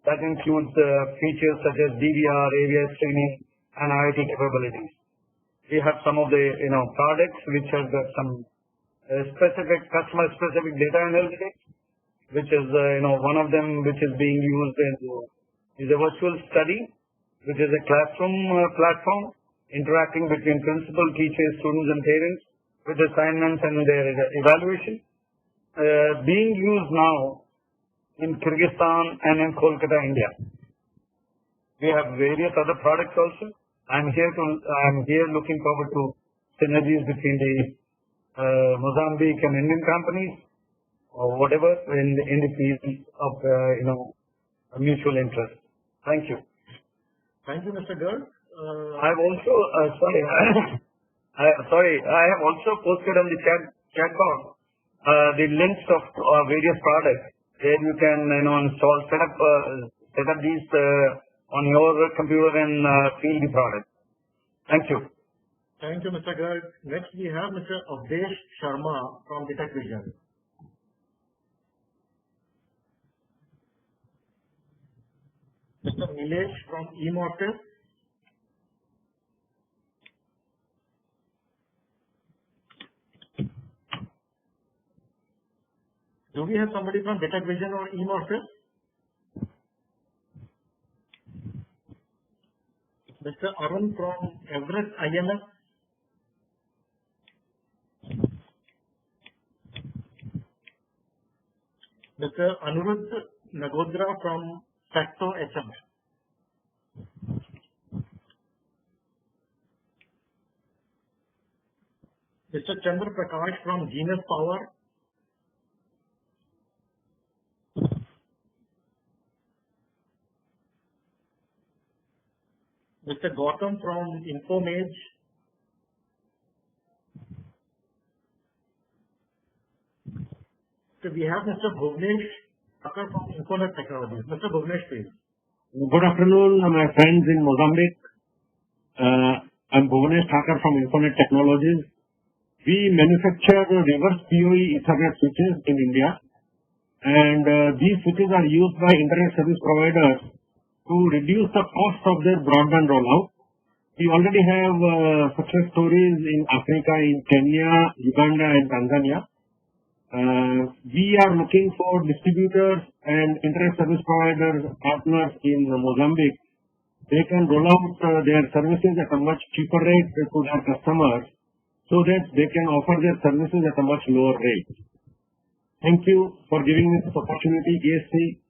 That includes features such as DVR, AVS streaming, and IoT capabilities. We have some of the products which have got some specific customer-specific data analytics, which is one of them which is being used is a virtual study, which is a classroom platform interacting between principal, teachers, students, and parents with assignments and their evaluation, being used now in Kyrgyzstan and in Kolkata, India. We have various other products also. I'm here looking forward to synergies between the Mozambique and Indian companies or whatever in the field of mutual interest. Thank you. Thank you, Mr. Garg. I've also I have also posted on the chat box the links of various products where you can set up these on your computer and feel the product. Thank you. Thank you, Mr. Garg. Next, we have Mr. Avdesh Sharma from Detect Vision. Mr. Nilesh from eMortis. Do we have somebody from Detect Vision or eMortis? Mr. Arun from Everest IMS. Mr. Anuruddh Nagodra from Facto HM. Mr. Chandra Prakash from Genius Power. Mr. Gautam from Infomage. So we have Mr. Bhuvnesh Thakur from Infonet Technologies. Mr. Bhuvnesh, please. Good afternoon, my friends in Mozambique. I'm Bhuvnesh Thakur from Infonet Technologies. We manufacture reverse PoE Ethernet switches in India, and these switches are used by internet service providers to reduce the cost of their broadband rollout. We already have success stories in Africa, in Kenya, Uganda, and Tanzania. We are looking for distributors and internet service providers, partners in Mozambique. They can roll out their services at a much cheaper rate to their customers so that they can offer their services at a much lower rate. Thank you for giving me this opportunity, ESC.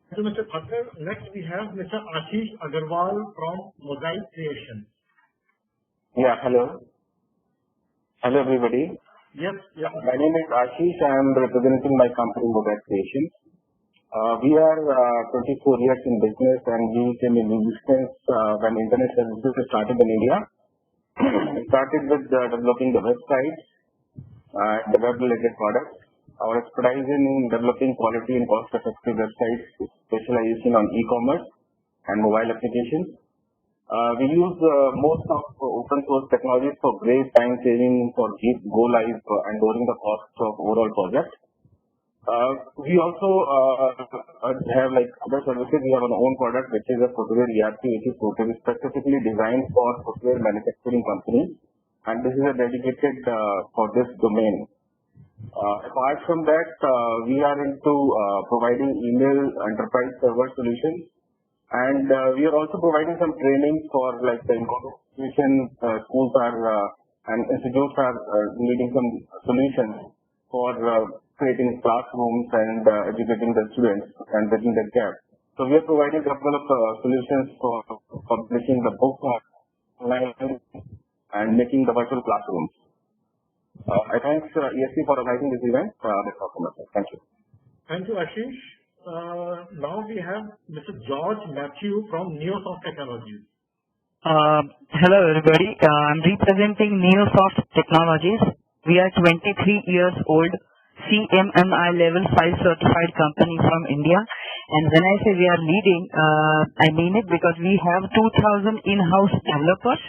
Thank you, Mr. Thakur. Next, we have Mr. Ashish Agarwal from Mosaic Creations. Yeah, hello. Hello, everybody. Yes. My name is Ashish. I am representing my company, Mosaic Creations. We are 24 years in business, and we came in business when internet services started in India. We started with developing the websites, the web-related products. Our expertise in developing quality and cost-effective websites, specialization on e-commerce and mobile applications. We use most of open source technologies for great time saving, for deep go live, and lowering the cost of overall project. We also have like other services. We have our own product, which is a footwear ERP, which is totally specifically designed for footwear manufacturing companies, and this is a dedicated for this domain. Apart from that, we are into providing email enterprise server solutions, and we are also providing some training for like the institutions, schools are and institutes are needing some solutions for creating classrooms and educating the students and bridging the gap. So we are providing a couple of solutions for publishing the books online and making the virtual classrooms. I thank ESP for organizing this event. That's all from my side. Thank you. Thank you, Ashish. Now we have Mr. George Matthew from Neosoft Technologies. Hello everybody. I'm representing Neosoft Technologies. We are 23 years old, CMMI level 5 certified company from India. And when I say we are leading, I mean it because we have 2,000 in-house developers.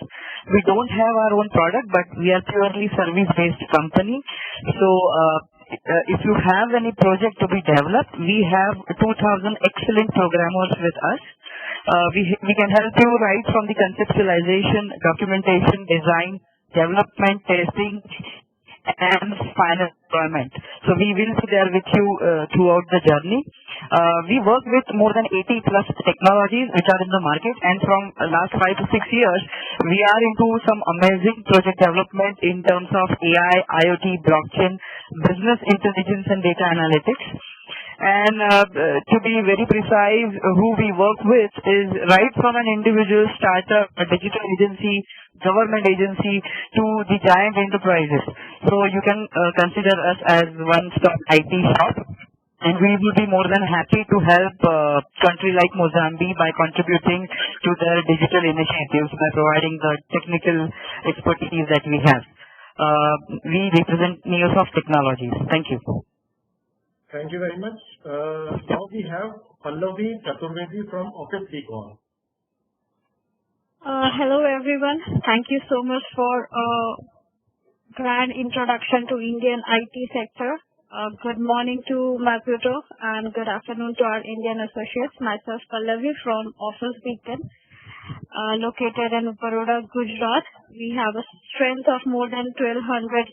We don't have our own product, but we are purely service-based company. So if you have any project to be developed, we have 2,000 excellent programmers with us. We can help you right from the conceptualization, documentation, design, development, testing, and final deployment. So we will be there with you throughout the journey. We work with more than 80 plus technologies which are in the market, and from last 5 to 6 years, we are into some amazing project development in terms of AI, IoT, blockchain, business intelligence, and data analytics. And to be very precise, who we work with is right from an individual startup, a digital agency, government agency, to the giant enterprises. So you can consider us as one-stop IT shop. And we will be more than happy to help a country like Mozambique by contributing to their digital initiatives by providing the technical expertise that we have. We represent Neosoft Technologies. Thank you. Thank you very much. Now we have Pallavi Chaturvedi from Office Recon. Hello everyone. Thank you so much for a grand introduction to Indian IT sector. Good morning to Maputo and good afternoon to our Indian associates. Myself Pallavi from Office Beacon, located in Baroda, Gujarat. We have a strength of more than 1,200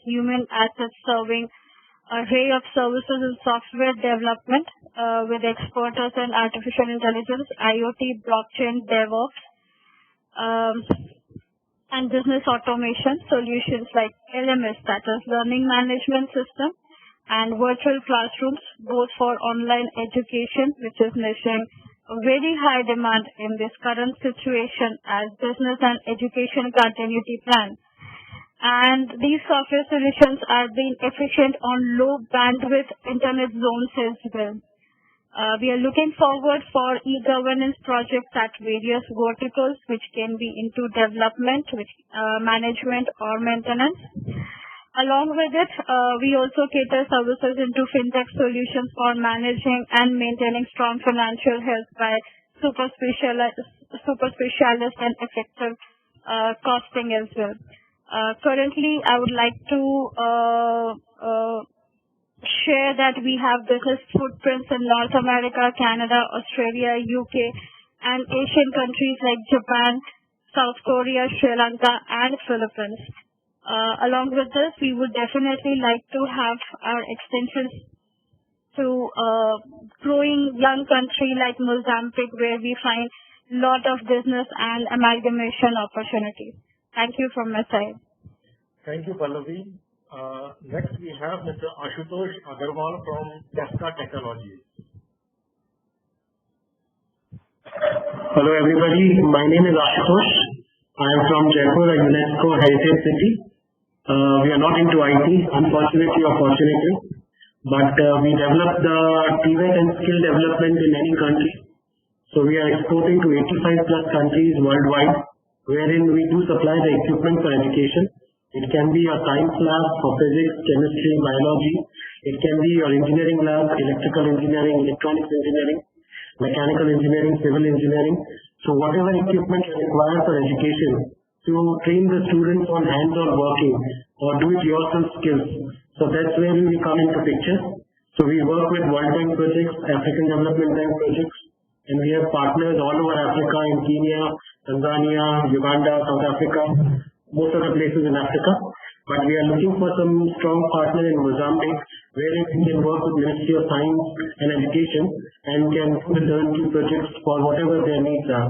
human assets serving array of services in software development with expertise in artificial intelligence, IoT, blockchain, DevOps, and business automation solutions like LMS, that is Learning Management System, and virtual classrooms, both for online education, which is missing a very high demand in this current situation as business and education continuity plan. And these software solutions are being efficient on low bandwidth internet zones as well. We are looking forward for e-governance projects at various verticals, which can be into development, management, or maintenance. Along with it, we also cater services into fintech solutions for managing and maintaining strong financial health by super specialist and effective costing as well. Currently, I would like to share that we have business footprints in North America, Canada, Australia, UK, and Asian countries like Japan, South Korea, Sri Lanka, and Philippines. Along with this, we would definitely like to have our extensions to a growing young country like Mozambique, where we find a lot of business and amalgamation opportunities. Thank you from my side. Thank you, Pallavi. Next, we have Mr. Ashutosh Agarwal from Tesla Technologies. Hello, everybody. My name is Ashutosh. I am from Jaipur, a UNESCO heritage city. We are not into IT, unfortunately or fortunately, but we develop the TVET and skill development in any country. So we are exporting to 85 plus countries worldwide, wherein we do supply the equipment for education. It can be a science lab for physics, chemistry, biology. It can be your engineering lab, electrical engineering, electronics engineering, mechanical engineering, civil engineering. So whatever equipment is required for education, to train the students on hands-on working or do-it-yourself skills. So that's where we come into picture. So we work with World Bank projects, African Development Bank projects, and we have partners all over Africa, in Kenya, Tanzania, Uganda, South Africa, most of the places in Africa. But we are looking for some strong partner in Mozambique, where we can work with Ministry of Science and Education and can do the turnkey projects for whatever their needs are.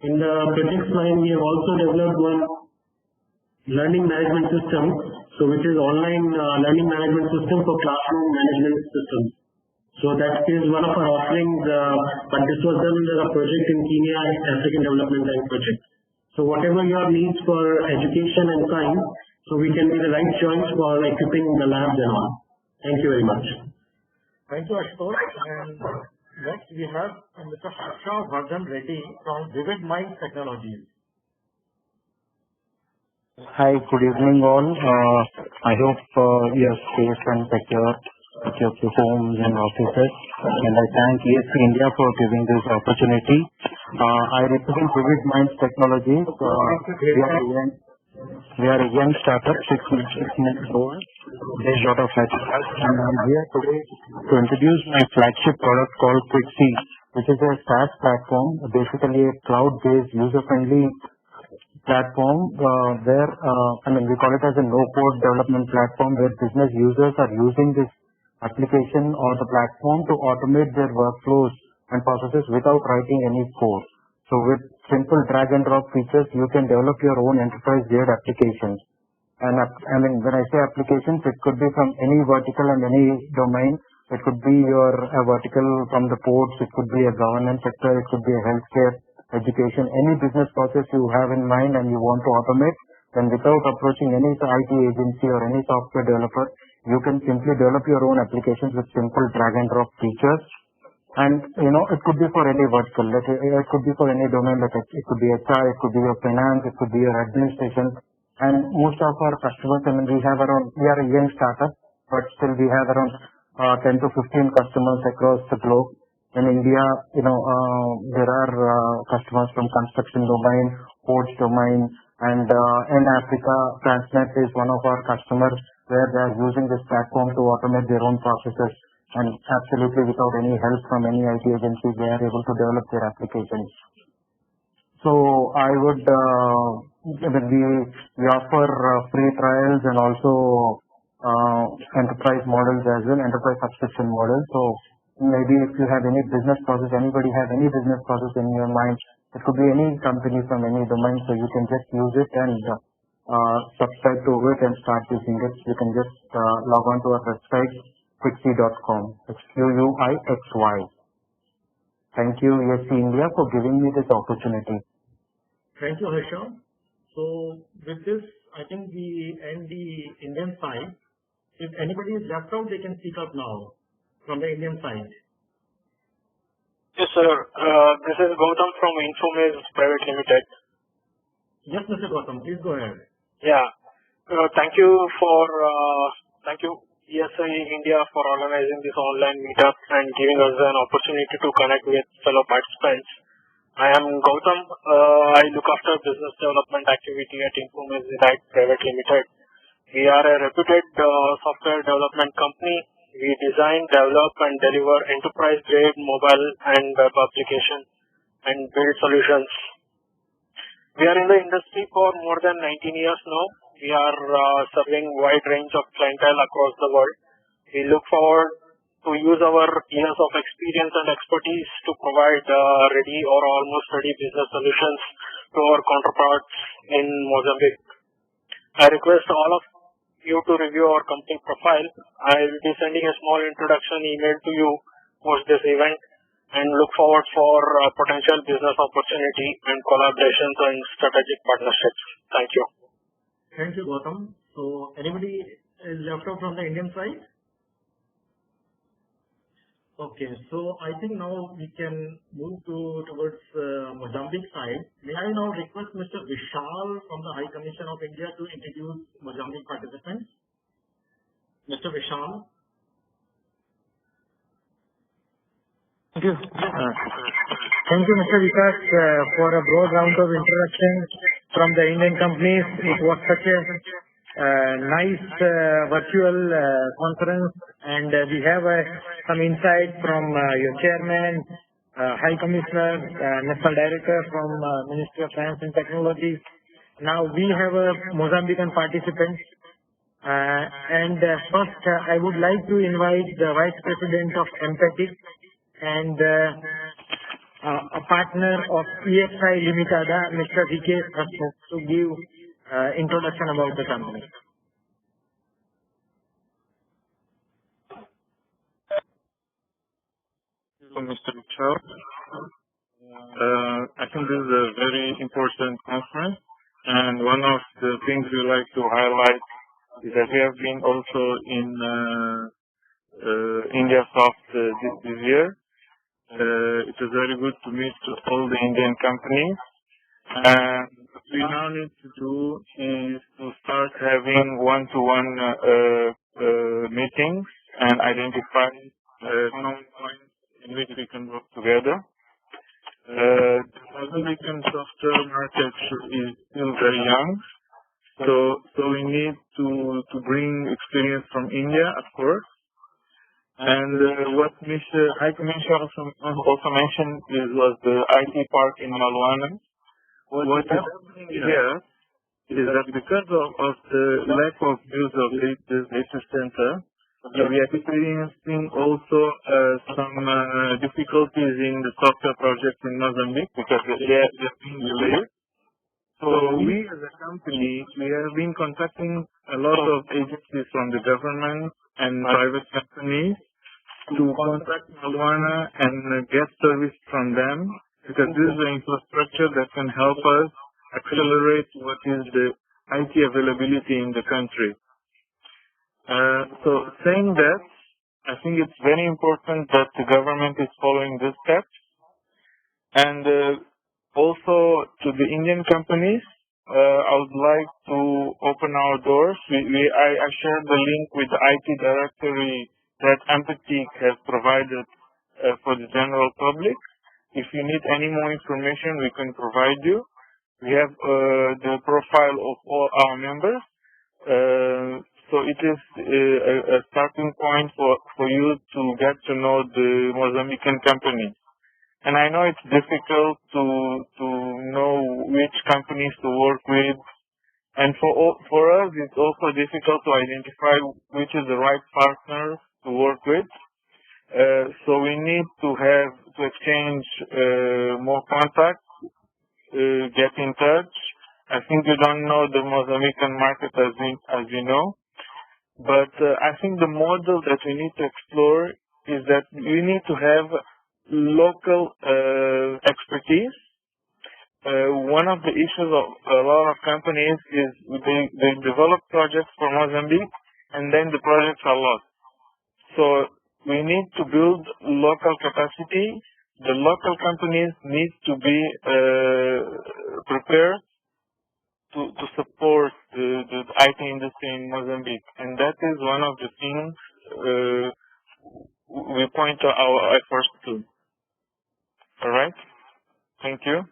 In the projects line, we have also developed one learning management system, so which is online learning management system for classroom management systems. So that is one of our offerings, but this was done as a project in Kenya, African Development Bank project. So whatever your needs for education and science, so we can be the right choice for equipping the labs and all. Thank you very much. Thank you, Ashutosh. And next we have Mr. Harsha Vardhan Reddy from Vivid Minds Technologies. Hi, good evening all. I hope you are safe and secure at your homes and offices. And I thank ESC India for giving this opportunity. I represent Vivid Minds Technologies. We are a young startup, 6 months old, based out of Hyderabad. And I'm here today to introduce my flagship product called Quixie, which is a SaaS platform, basically a cloud-based, user-friendly platform where, we call it as a no-code development platform where business users are using this application or the platform to automate their workflows and processes without writing any code. So with simple drag and drop features, you can develop your own enterprise-grade applications. And when I say applications, it could be from any vertical and any domain. It could be a vertical from the ports, it could be a governance sector, it could be a healthcare, education, any business process you have in mind and you want to automate, then without approaching any IT agency or any software developer, you can simply develop your own applications with simple drag and drop features. And it could be for any vertical, it could be for any domain, like it could be HR, it could be your finance, it could be your administration. And most of our customers, we are a young startup, but still we have around 10 to 15 customers across the globe. In India, there are customers from construction domain, ports domain, and in Africa, Transnet is one of our customers where they are using this platform to automate their own processes. And absolutely without any help from any IT agency, they are able to develop their applications. So I would, we offer free trials and also enterprise models as well, enterprise subscription models. So maybe if you have any business process, anybody have any business process in your mind, it could be any company from any domain, so you can just use it and subscribe to it and start using it. You can just log on to our website, Quixie.com. It's QUIXY. Thank you, ESC India, for giving me this opportunity. Thank you, Harsha. So with this, I think we end the Indian side. If anybody is left out, they can speak up now from the Indian side. Yes, sir. This is Gautam from Infomiz Private Limited. Yes, Mr. Gautam, please go ahead. Yeah. Thank you ESI India for organizing this online meetup and giving us an opportunity to connect with fellow participants. I am Gautam. I look after business development activity at Infomiz Private Limited. We are a reputed software development company. We design, develop, and deliver enterprise-grade mobile and web application and build solutions. We are in the industry for more than 19 years now. We are serving wide range of clientele across the world. We look forward to use our years of experience and expertise to provide ready or almost ready business solutions to our counterparts in Mozambique. I request all of you to review our company profile. I will be sending a small introduction email to you post this event and look forward for potential business opportunity and collaborations and strategic partnerships. Thank you. Thank you, Gautam. So anybody is left out from the Indian side? Okay, so I think now we can move towards Mozambique side. May I now request Mr. Vishal from the High Commission of India to introduce Mozambique participants? Mr. Vishal. Thank you. Thank you, Mr. Vikas, for a broad round of introduction from the Indian companies. It was such a nice virtual conference, and we have some insight from your chairman, High Commissioner, National Director from Ministry of Science and Technology. Now we have a Mozambican participant. First, I would like to invite the Vice President of Empatic and a partner of EXI Limitada, Mr. V.K. Hasmukh, to give introduction about the company. Hello, Mr. Mitchell. I think this is a very important conference, and one of the things we like to highlight is that we have been also in India Soft this year. It is very good to meet all the Indian companies, and what we now need to do is to start having one-to-one meetings and identify common points in which we can work together. The Mozambican software market is still very young, so we need to bring experience from India, of course. And what Mr. High Commissioner also mentioned was the IT park in Maluana. What is happening here is that because of the lack of use of this data center, we are experiencing also some difficulties in the software project in Mozambique because they are being delayed. So we as a company, we have been contacting a lot of agencies from the government and private companies to contact Maluana and get service from them, because this is the infrastructure that can help us accelerate what is the IT availability in the country. So saying that, I think it's very important that the government is following this step. And also to the Indian companies, I would like to open our doors. I shared the link with the IT directory that Empatic has provided for the general public. If you need any more information, we can provide you. We have the profile of all our members. So it is a starting point for you to get to know the Mozambican company. And I know it's difficult to know which companies to work with. And for us, it's also difficult to identify which is the right partner to work with. So we need to exchange more contacts, get in touch. I think you don't know the Mozambican market as you know. But I think the model that we need to explore is that we need to have local expertise. One of the issues of a lot of companies is they develop projects for Mozambique and then the projects are lost. So we need to build local capacity. The local companies need to be prepared to support the IT industry in Mozambique. And that is one of the things we point our efforts to. All right? Thank you.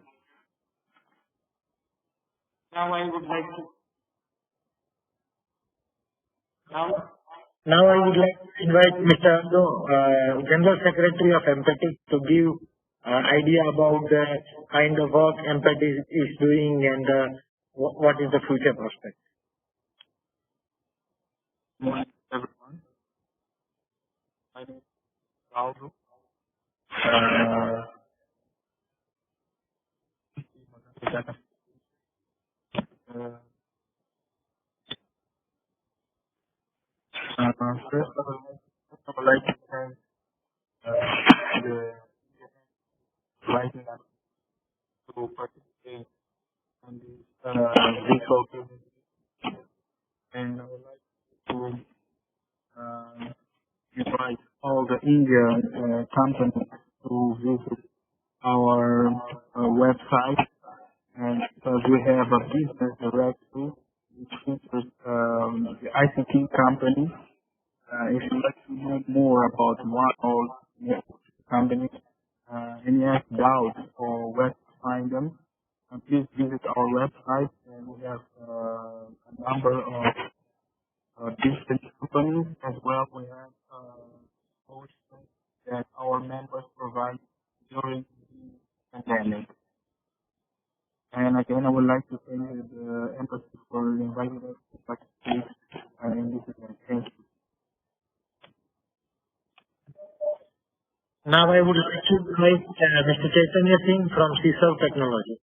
Now I would like to invite Mr. Ando, General Secretary of Empatic, to give an idea about the kind of work Empatic is doing and what is the future prospect. Good morning, everyone. My name is Raul. First of all, I would like to thank the writing up to participate on this virtual presentation, and I would like to invite all the Indian companies to visit our website, and because we have a business directory which features the ICT company. If you'd like to know more about one or more companies, any doubts or where to find them, please visit our website. And we have a number of different companies as well. We have courses that our members provide during the pandemic. And again, I would like to thank the embassy for inviting us to participate in this event. Thank you. Now I would like to invite Mr. Chaitanya Singh from CServe Technology.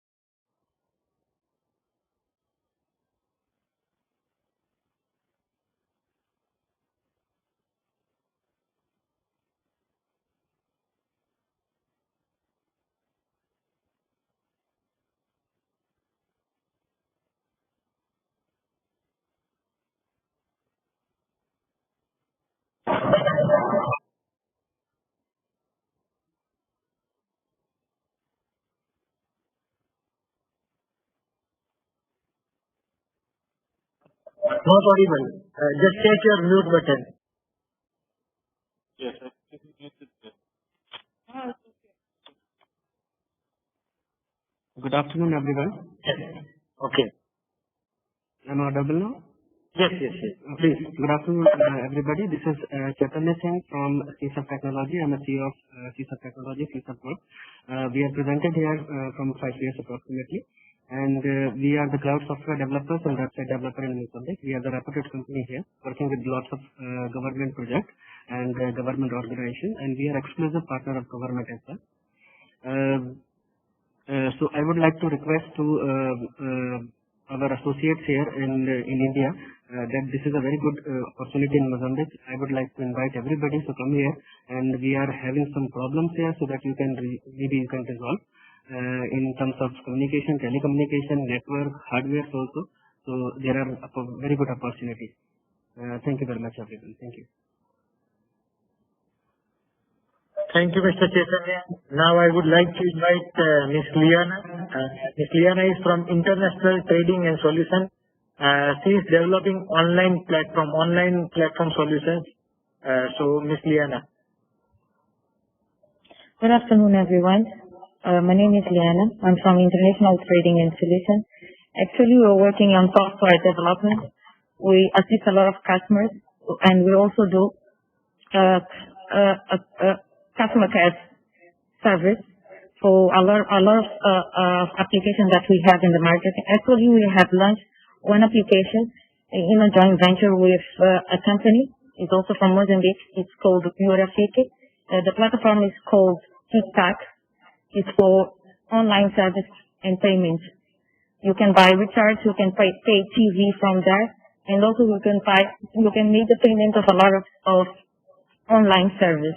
Not audible. Just check your mute button. Yes, I think it is there. Good afternoon, everyone. Yes. Okay. Am I audible now? Yes. Please. Good afternoon, everybody. This is Chaitanya Singh from CServe Technology. I'm a CEO of CServe Technology, CServe Group. We are presented here from 5 years approximately. And we are the cloud software developers and website developer in Mozambique. We are the reputed company here, working with lots of government projects and government organization, and we are exclusive partner of government as well. So I would like to request to our associates here in India that this is a very good opportunity in Mozambique. I would like to invite everybody to come here, and we are having some problems here so that you can maybe you can resolve. In terms of communication, telecommunication, network, hardware also. So there are very good opportunities. Thank you very much, everyone. Thank you. Thank you, Mr. Chaitanya. Now I would like to invite Ms. Liana. Ms. Liana is from International Trading and Solutions. She is developing online platform solutions. So Ms. Liana. Good afternoon, everyone. My name is Liana. I'm from International Trading and Solutions. Actually, we're working on software development. We assist a lot of customers, and we also do customer care service for a lot of applications that we have in the market. Actually, we have launched one application in a joint venture with a company. It's also from Mozambique. It's called Urafike. The platform is called TikTok. It's for online service and payment. You can buy recharge, you can pay TV from there, and also you can make the payment of a lot of online service.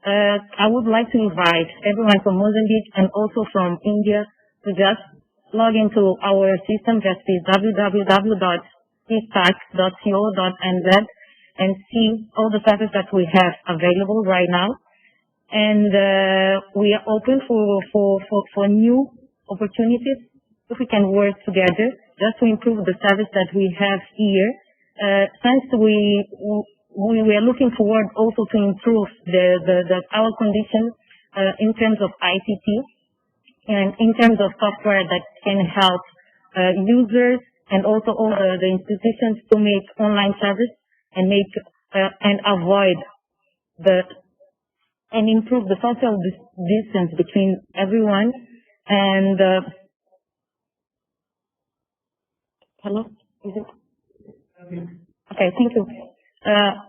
I would like to invite everyone from Mozambique and also from India to just log into our system, that is www.tiktok.co.nz, and see all the services that we have available right now. And we are open for new opportunities if we can work together just to improve the service that we have here. Since we are looking forward also to improve our conditions in terms of ICT and in terms of software that can help users and also all the institutions to make online service and avoid and improve the social distance between everyone. And hello, is it? Okay, thank you.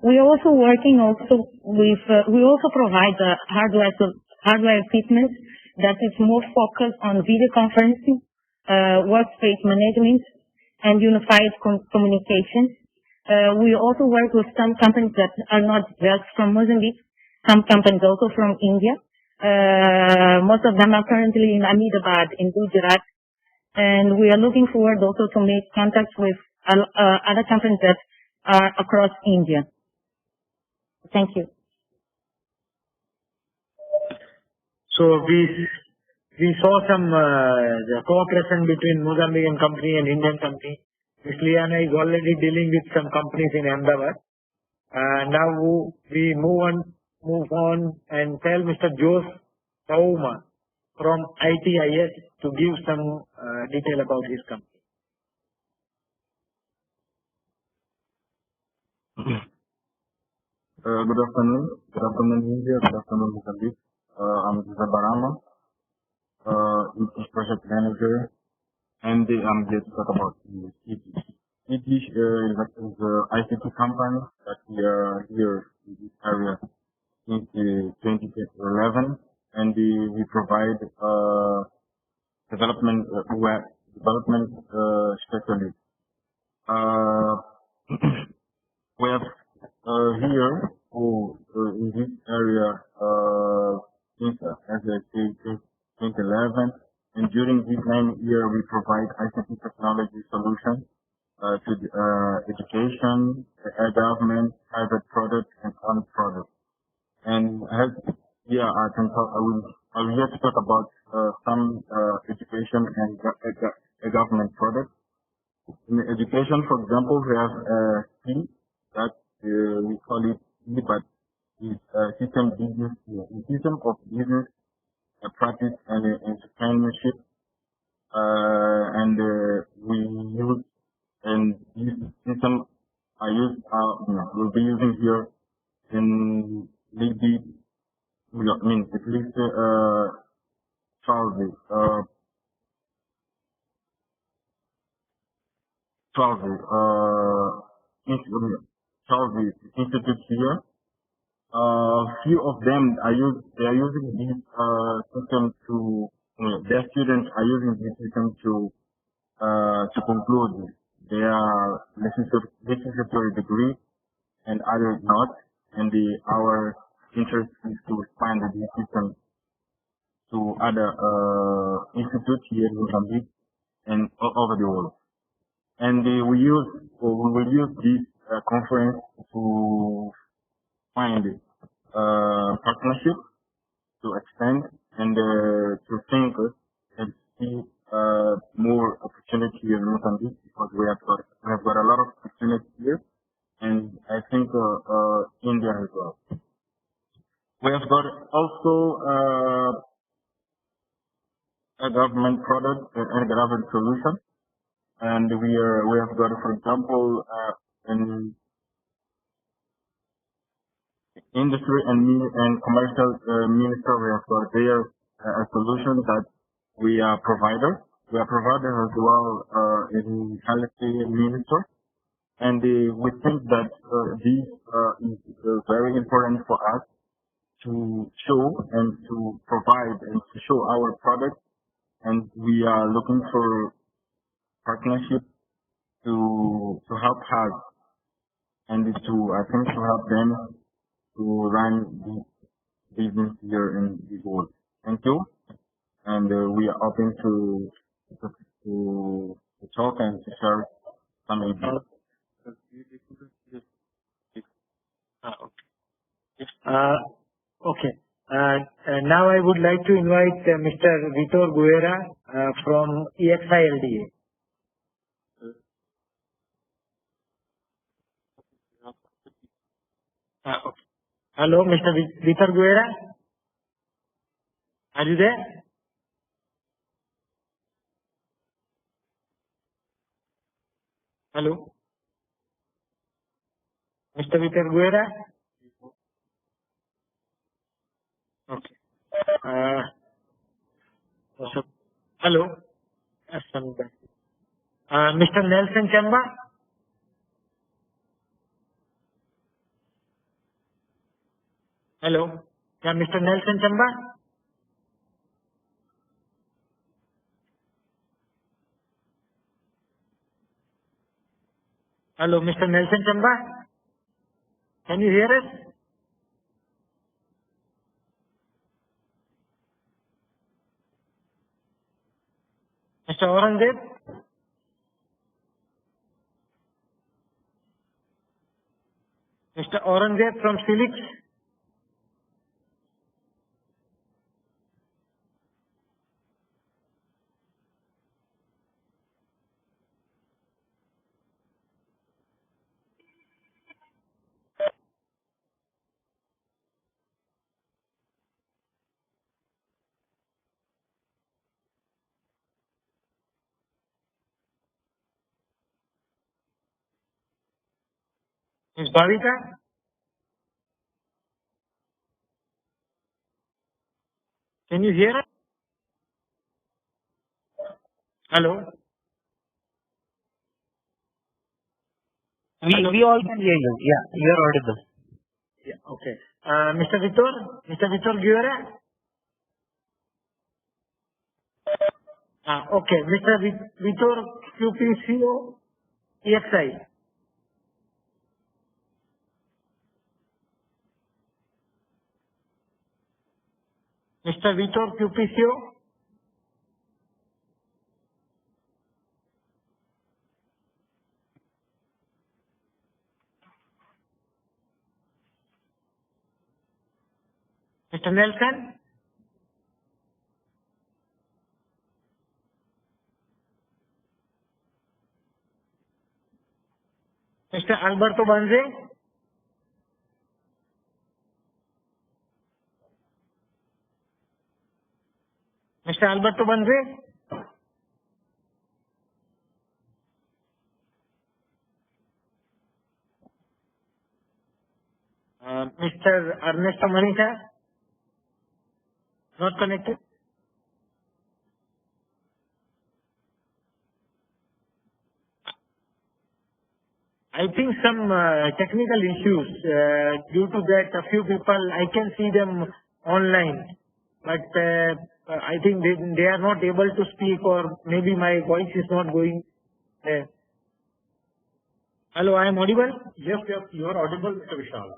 We are also working with. We also provide hardware equipment that is more focused on video conferencing, workspace management, and unified communication. We also work with some companies that are not just from Mozambique. Some companies also from India. Most of them are currently in Ahmedabad, in Gujarat. And we are looking forward also to make contacts with other companies that are across India. Thank you. So we saw some the cooperation between Mozambican company and Indian company. Ms. Liana is already dealing with some companies in Ahmedabad. Now we move on and tell Mr. Jose Pauma from ITIS to give some detail about his company. Good afternoon. Good afternoon, India. Good afternoon, Mozambique. I'm José Barama, project manager, and I'm here to talk about ET. ET is an ICT company that we are here in this area since 2011, and we provide development web development specialists. We have here in this area since as I say 2011, and during this 9 year we provide ICT technology solutions to education, government, private products, and on products. And I can talk. I'm here to talk about some education and government products. In education, for example, we have C that we call it C, but it's system business, system of business practice and entrepreneurship, and we use and this system we'll be using here in maybe at least 12 institutes here. Few of them they are using this system to their students are using this system to conclude their necessary degree, and others not. And our interest is to expand this system to other institutes here in Mozambique and all over the world. And we will use this conference to find partnership, to expand, and to think and see more opportunity here in Mozambique, because we have got a lot of opportunity here, and I think India as well. We have got also a government product and a government solution, and we have got, for example, in industry and commercial minister, we have got there a solution that we are provider. We are provider as well in health minister, and we think that this is very important for us to show and to provide and to show our product, and we are looking for partnership to help us and to help them to run this business here in the world. Thank you, and we are open to talk and to share some ideas. Okay. Now I would like to invite Mr. Vitor Guerra from EXILDA. Okay. Hello, Mr. Vitor Guerra. Are you there? Hello, Mr. Vitor Guerra. Okay. Hello. Mr. Nelson Chamba. Hello. Yeah, Mr. Nelson Chamba. Hello, Mr. Nelson Chamba. Can you hear us? Mr. Aurangzeb? Mr. Aurangzeb from Felix? Ms. Bhavika? Can you hear us? Hello? We all can hear you. Yeah, you are audible. Yeah, okay. Mr. Vitor Guerra? Okay, Mr. Vitor QPCO EXI. Mr. Vitor QPCO? Mr. Nelson? Mr. Alberto Banze? Mr. Alberto Banze? Mr. Ernesto Manisha? Not connected? I think some technical issues. Due to that, a few people, I can see them online, but I think they are not able to speak, or maybe my voice is not going there. Hello, I am audible? Yes, you are audible, Mr. Vishal.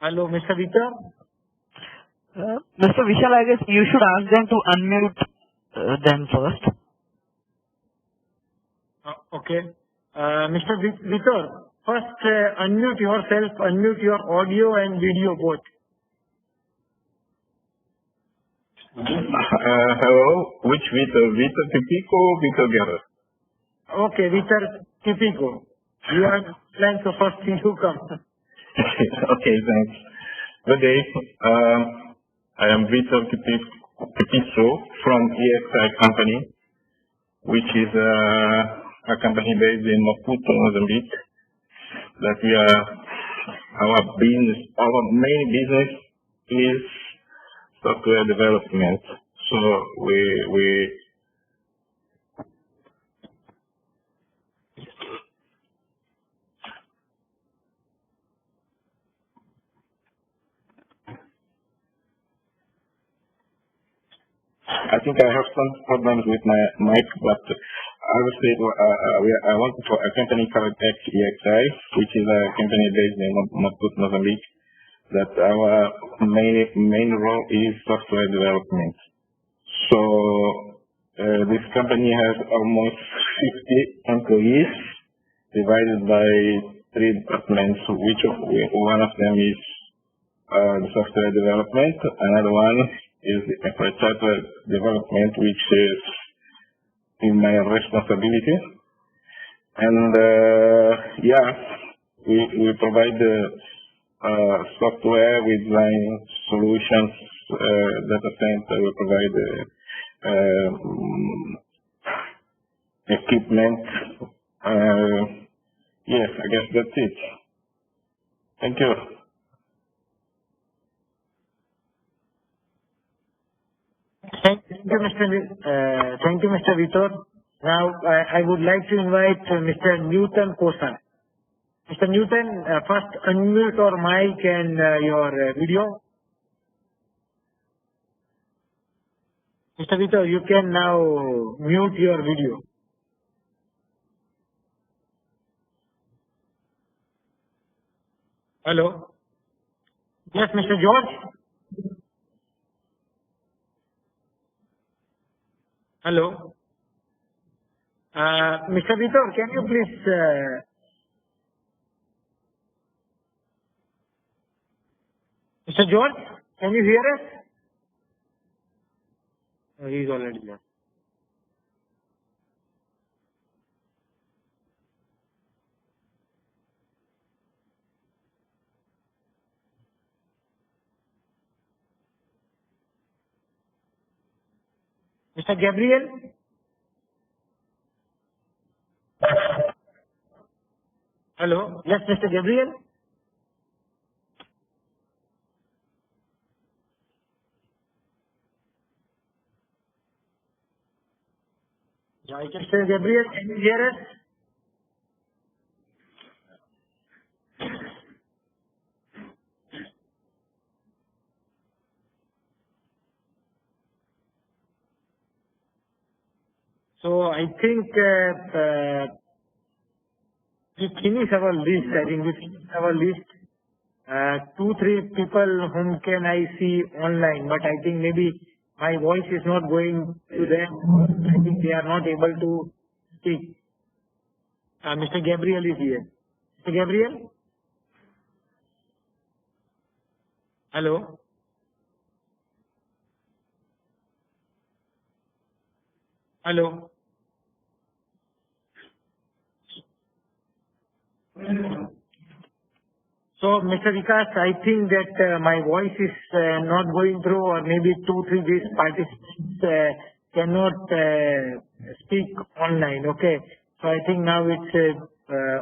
Hello, Mr. Vitor? Mr. Vishal, I guess you should ask them to unmute them first. Okay. Mr. Vitor, first unmute yourself, unmute your audio and video both. Hello, which Vitor? Vitor Tipico or Vitor Guerra? Okay, Vitor Tipico. You are planning, so first you come. Okay, thanks. Good day. I am Vitor Tipico from EXI company, which is a company based in Maputo, Mozambique. That we are, our main business is software development. So we I think I have some problems with my mic, but I would say I work for a company called EXI, which is a company based in Maputo, Mozambique. That our main role is software development. So this company has almost 50 employees, divided by 3 departments, which one of them is the software development, another one is the infrastructure development, which is in my responsibility. And yeah, we provide software, we design solutions, data center, we provide equipment. Yes, I guess that's it. Thank you. Thank you, Mr. Vitor. Now, I would like to invite Mr. Newton Kosa. Mr. Newton, first unmute your mic and your video. Mr. Vitor, you can now mute your video. Hello? Yes, Mr. George? Hello? Mr. Vitor, can you please... Mr. George, can you hear us? Oh, he is already there. Mr. Gabriel? Hello? Yes, Mr. Gabriel? Yeah, Mr. Gabriel, can you hear us? So I think we finish our list. I think we finish our list. 2-3 people whom can I see online, but I think maybe my voice is not going to them. I think they are not able to speak. Mr. Gabriel is here. Mr. Gabriel? Hello? Hello? So, Mr. Vikas, I think that my voice is not going through, or maybe 2-3 these participants cannot speak online. Okay. So, I think now it's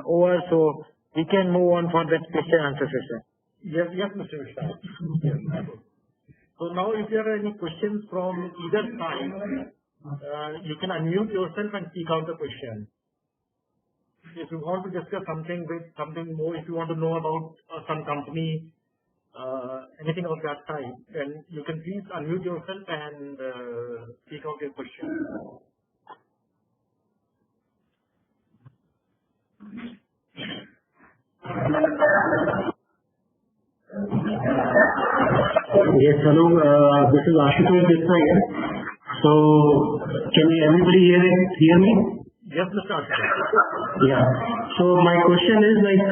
over. So, we can move on for that question answer session. Yes, Mr. Vishal. Yes. So now if there are any questions from either side, you can unmute yourself and speak out the question. If you want to discuss something more, if you want to know about some company, anything of that type, then you can please unmute yourself and speak out your question. Yes, hello. This is Ashutosh this side. So, can everybody hear me? Yes, Mr. Ashutosh. Yeah. So my question is like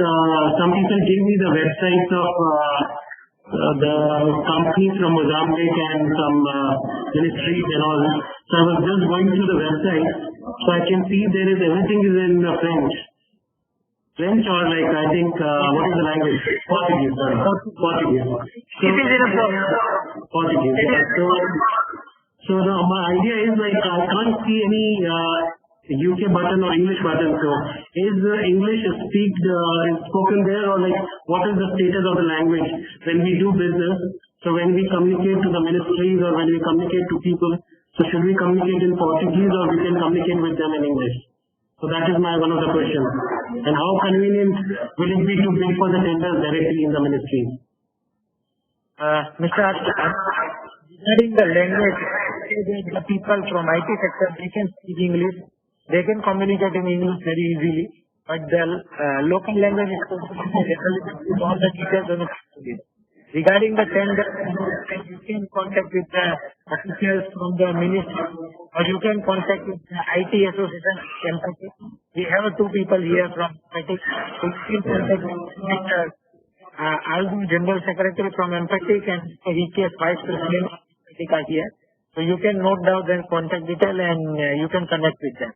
some people give me the websites of the companies from Mozambique and some ministries and all. So I was just going through the website. So I can see everything is in French. French or like I think what is the language? Portuguese. Sorry. Portuguese. So, it is in Portuguese. So my idea is like I can't see any UK button or English button. So is English spoken there, or like what is the status of the language when we do business? So when we communicate to the ministries or when we communicate to people, so should we communicate in Portuguese or we can communicate with them in English? So that is one of the questions. And how convenient will it be to bid for the tenders directly in the ministries? Mr. Regarding the language, the people from IT sector, they can speak English. They can communicate in English very easily. But the local language is with all the details on it. Regarding the tender, you can contact with the officials from the ministry, or you can contact with the IT association empathy. We have 2 people here from empathy. So you can contact with Mr. Aldu, General Secretary from empathy, and VKS Vice President are here. So you can note down their contact detail and you can connect with them.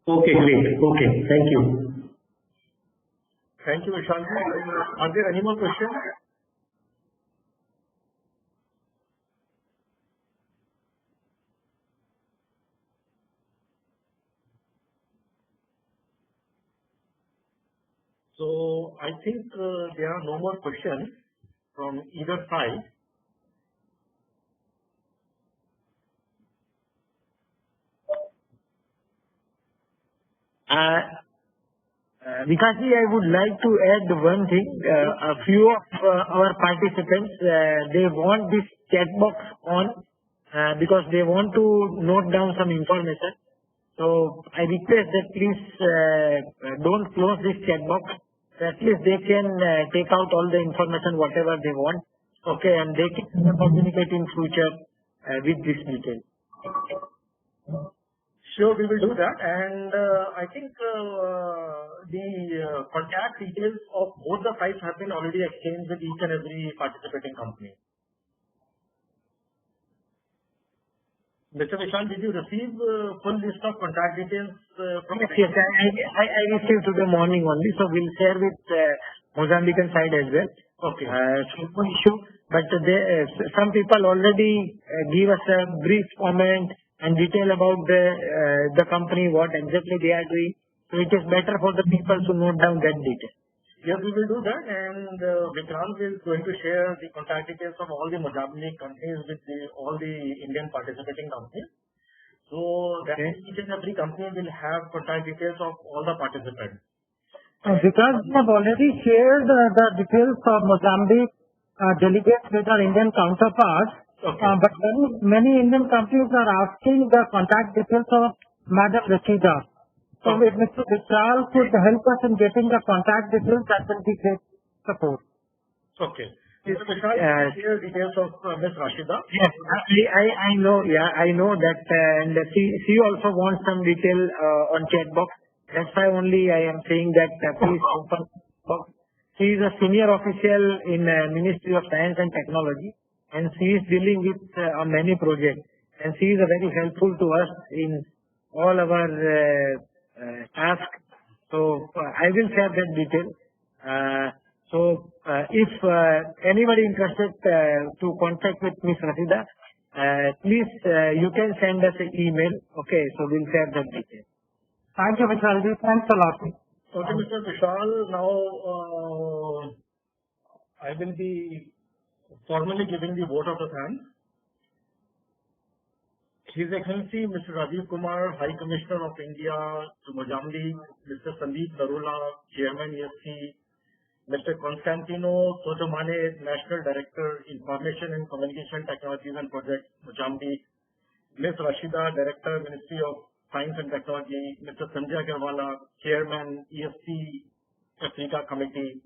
Okay, great. Okay, thank you. Thank you, Vishal. Are there any more questions? So I think there are no more questions from either side. Vikasji, I would like to add one thing. A few of our participants, they want this chat box on because they want to note down some information. So I request that please don't close this chat box. At least they can take out all the information, whatever they want. Okay, and they can communicate in future with this detail. Sure, we will do that. And I think the contact details of both the sites have been already exchanged with each and every participating company. Mr. Vishal, did you receive full list of contact details from? Yes, I received today morning only, so we'll share with Mozambican side as well. Okay. So no issue. but some people already give us a brief comment and detail about the company, what exactly they are doing. So it is better for the people to note down that detail. Yes, we will do that, and Vikrant is going to share the contact details of all the Mozambique companies with all the Indian participating companies. So that each and every company will have contact details of all the participants. Because we have already shared the details of Mozambique delegates with our Indian counterparts, but many Indian companies are asking the contact details of Madam Rashida. So if Mr. Vishal could help us in getting the contact details, that will be great support. Okay. Mr. Vishal, share details of Ms. Rashida. Yes, I know. Yeah, I know that, and she also wants some detail on chat box. That's why only I am saying that please open box. She is a senior official in Ministry of Science and Technology, and she is dealing with many projects, and she is very helpful to us in all our tasks. So I will share that detail. If anybody interested to contact with Ms. Rashida, please you can send us an email. Okay, so we'll share that detail. Thank you, Vishalji. Thanks a lot. Okay, Mr. Vishal, now I will be formally giving the vote of the thanks. His Excellency Mr. Rajiv Kumar, High Commissioner of India to Mozambique, Mr. Sandeep Narula, Chairman EFC, Mr. Constantino Sotomane, National Director, Information and Communication Technologies and Projects, Mozambique, Ms. Rashida, Director, Ministry of Science and Technology, Mr. Sanjay Agarwala, Chairman, EFC Africa Committee,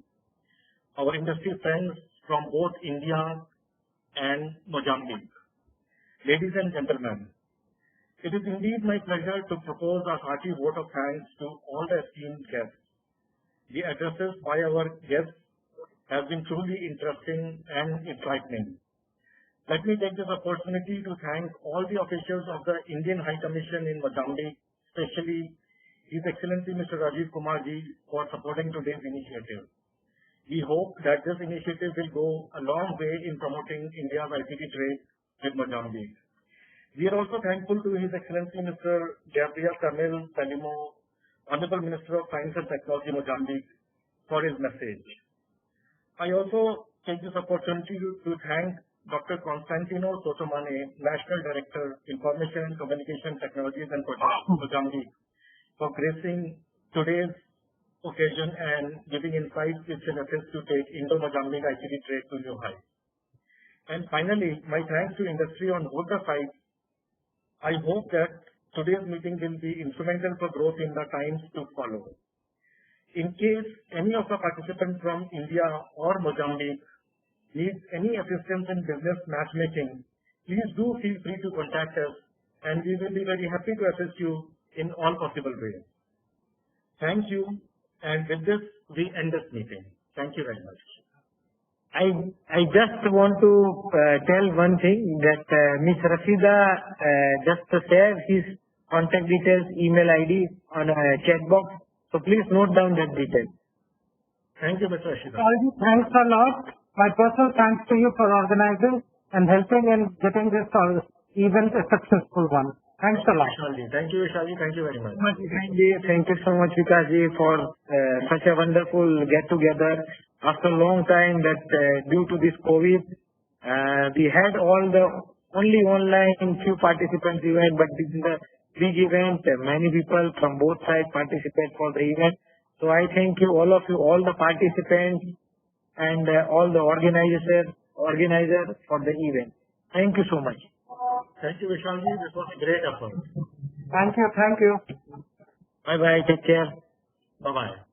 our industry friends from both India and Mozambique. Ladies and gentlemen, it is indeed my pleasure to propose a hearty vote of thanks to all the esteemed guests. The addresses by our guests have been truly interesting and enlightening. Let me take this opportunity to thank all the officials of the Indian High Commission in Mozambique, especially His Excellency Mr. Rajiv Kumar ji, for supporting today's initiative. We hope that this initiative will go a long way in promoting India's ICT trade with Mozambique. We are also thankful to His Excellency Mr. Gabriel Camil Salimo, Honorable Minister of Science and Technology, Mozambique, for his message. I also take this opportunity to thank Dr. Constantino Sotomane, National Director, Information and Communication Technologies and Projects, Mozambique, for gracing today's occasion and giving insights which will assist to take Indo-Mozambique ICT trade to new heights. And finally, my thanks to industry on both the sides. I hope that today's meeting will be instrumental for growth in the times to follow. In case any of the participants from India or Mozambique needs any assistance in business matchmaking, please do feel free to contact us, and we will be very happy to assist you in all possible ways. Thank you, and with this, we end this meeting. Thank you very much. I just want to tell one thing that Ms. Rashida just shared his contact details, email ID on a chat box. So please note down that detail. Thank you, Mr. Rashida. Thanks a lot. My personal thanks to you for organizing and helping in getting this event a successful one. Thanks a lot. Thank you, Vishalji. Thank you very much. Thank you so much, Vikasji, for such a wonderful get-together. After a long time that due to this COVID, we had all the only online few participants event, but this is a big event. Many people from both sides participate for the event. So I thank you, all of you, all the participants and all the organizers for the event. Thank you so much. Thank you, Vishalji. This was a great effort. Thank you. Thank you. Bye-bye. Take care. Bye-bye.